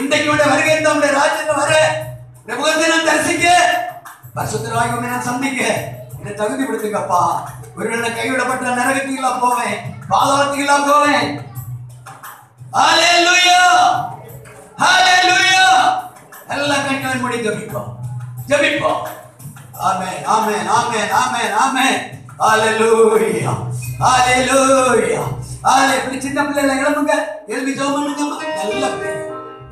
இன்றைக்கு வருகை நம்முடைய ராஜ்யத்தை வர முகத்தை நான் தரிசிக்க, பரிசுத்தராக நான் சந்திக்க என்னை தகுதிப்படுத்துங்கப்பா. ஒருவேளை கைவிடப்பட்ட நரகத்துக்கெல்லாம் போவேன், பாதாளத்துக்கெல்லாம் போவேன். ஹல்லேலூயா, ஹல்லேலூயா. எல்லா கண்களை மூடி ஜெபிப்போம், ஜெபிப்போம். ஆமென், ஆமென், ஆமென், ஆமென், ஆமென். ஹல்லேலூயா, ஹல்லேலூயா. இப்படி சின்ன பிள்ளைகளை எழுப்புங்க, எழுதி ஜெபம் பண்ணுங்க. நல்ல பிள்ளை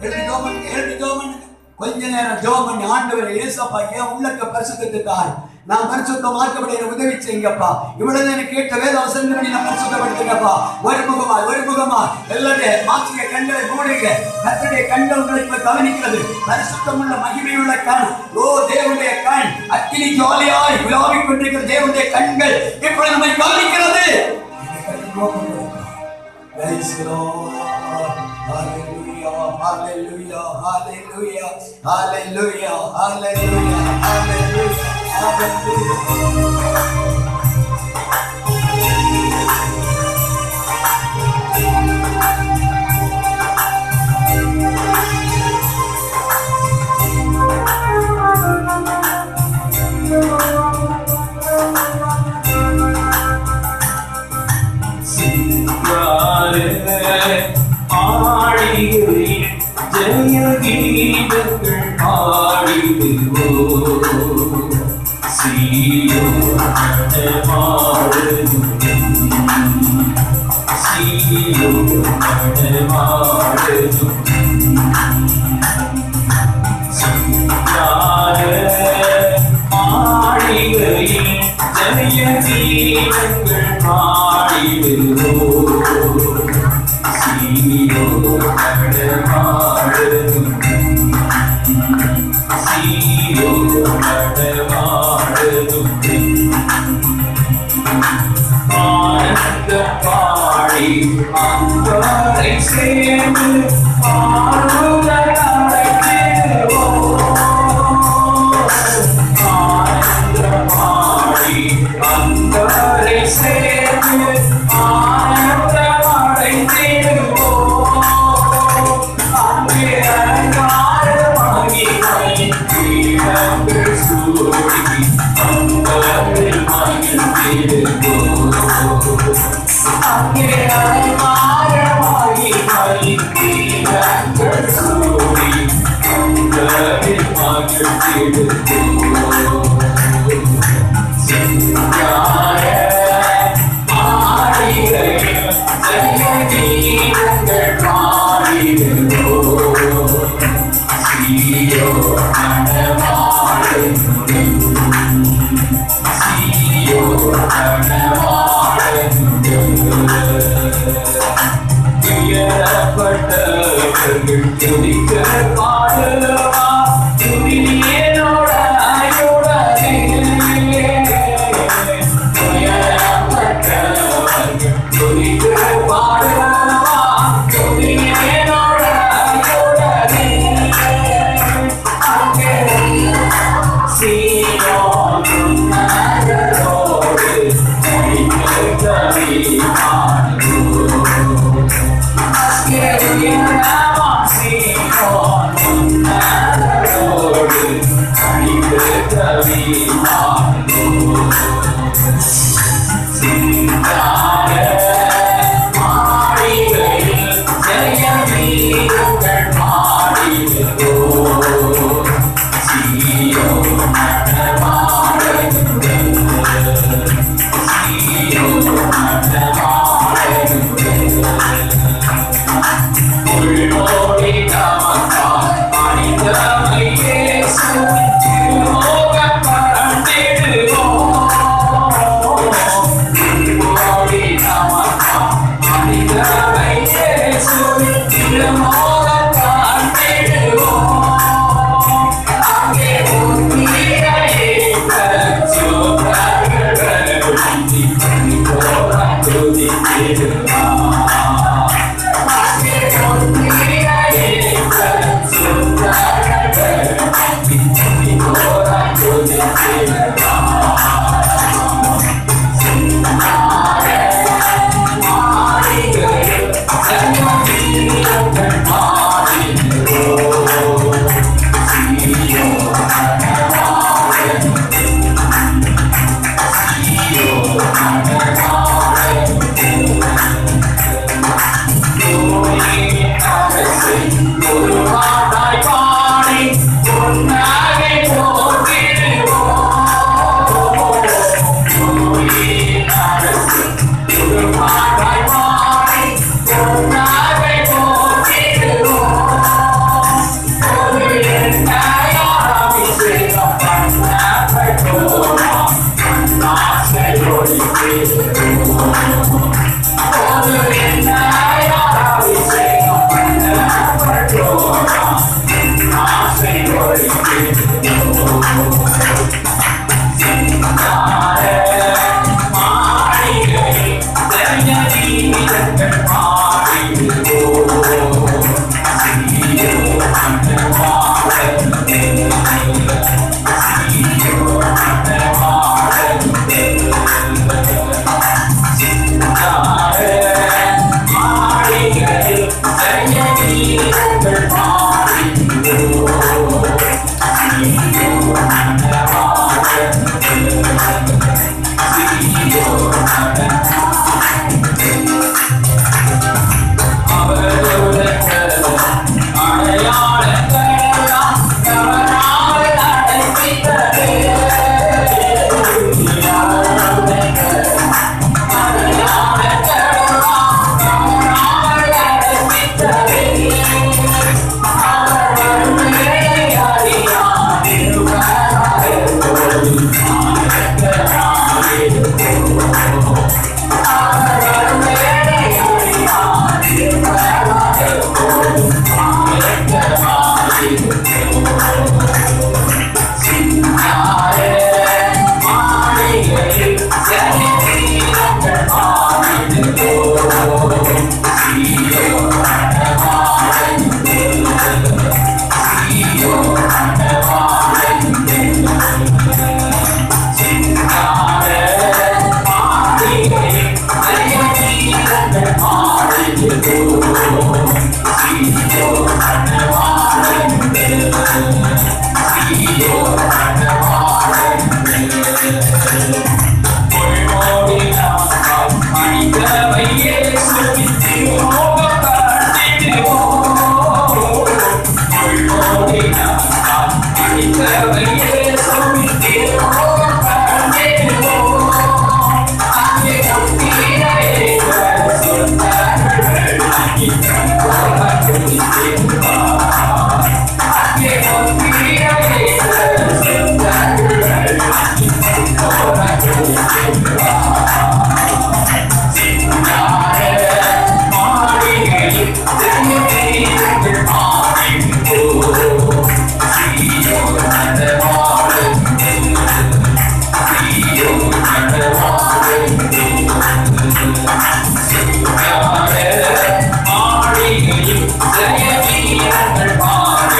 எழுதி ஜெபம் பண்ணுங்க, எழுதி ஜெபம் பண்ணுங்க. கொஞ்ச நேரம் ஜெபம் பண்ணி, ஆண்டவரே இயேசுப்பா, என் உள்ளக்க பரிசுத்தத்துக்காய் நான் பரிசுத்தமாக்கப்பட உதவி செய்யுங்கப்பா. இவ்வளவு எனக்கு கேட்ட வேத வசனங்களை நான் பரிசுத்தப்படுத்துங்கப்பா. ஒரு முகமா எல்லாருடைய மாற்றிய கண்களை மூடுங்க. கர்த்தருடைய கண்கள் உங்களை இப்ப கவனிக்கிறது. பரிசுத்தமுள்ள மகிமையுள்ள கண், ஓ தேவனுடைய கண், அக்கினி ஜாலியாய் விளாவிக் கொண்டிருக்கிற தேவனுடைய கண்கள் இப்பொழுது நம்மை கவனிக்கிறது. Hallelujah, hallelujah, hallelujah, hallelujah, hallelujah, hallelujah, hallelujah. ஜெயகீதங்கள் பாடிடுவோம். சீயோன் நடமாடுதும், சீயோன் நடமாடுதும். சிங்கார மாளிகையில் ஜெயகீதங்கள் பாடிடுவோம். சீயோன் நடமாடுதும், சீயோன் நடமாடுதும். ஆனந்த பாடி அந்தரை சேர்ந்து ஆறுதலாய் தேடுவோம். ஆனந்த பாடி அந்தரை சேர்ந்து ஆனந்தமாய் தேடுவோம். அங்கே அலங்காரமாகி கீழங்கள் சூடி அந்தரில் மகிழ்ந்திடுவோம். அங்கே அலங்காரமாகி கீழங்கள் சூடி அந்தரில் துதித்து பாடுவா துதியோட துதித்து பாடுவா துதியோட அங்கே சீயோன் நகரோடு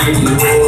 துதித்து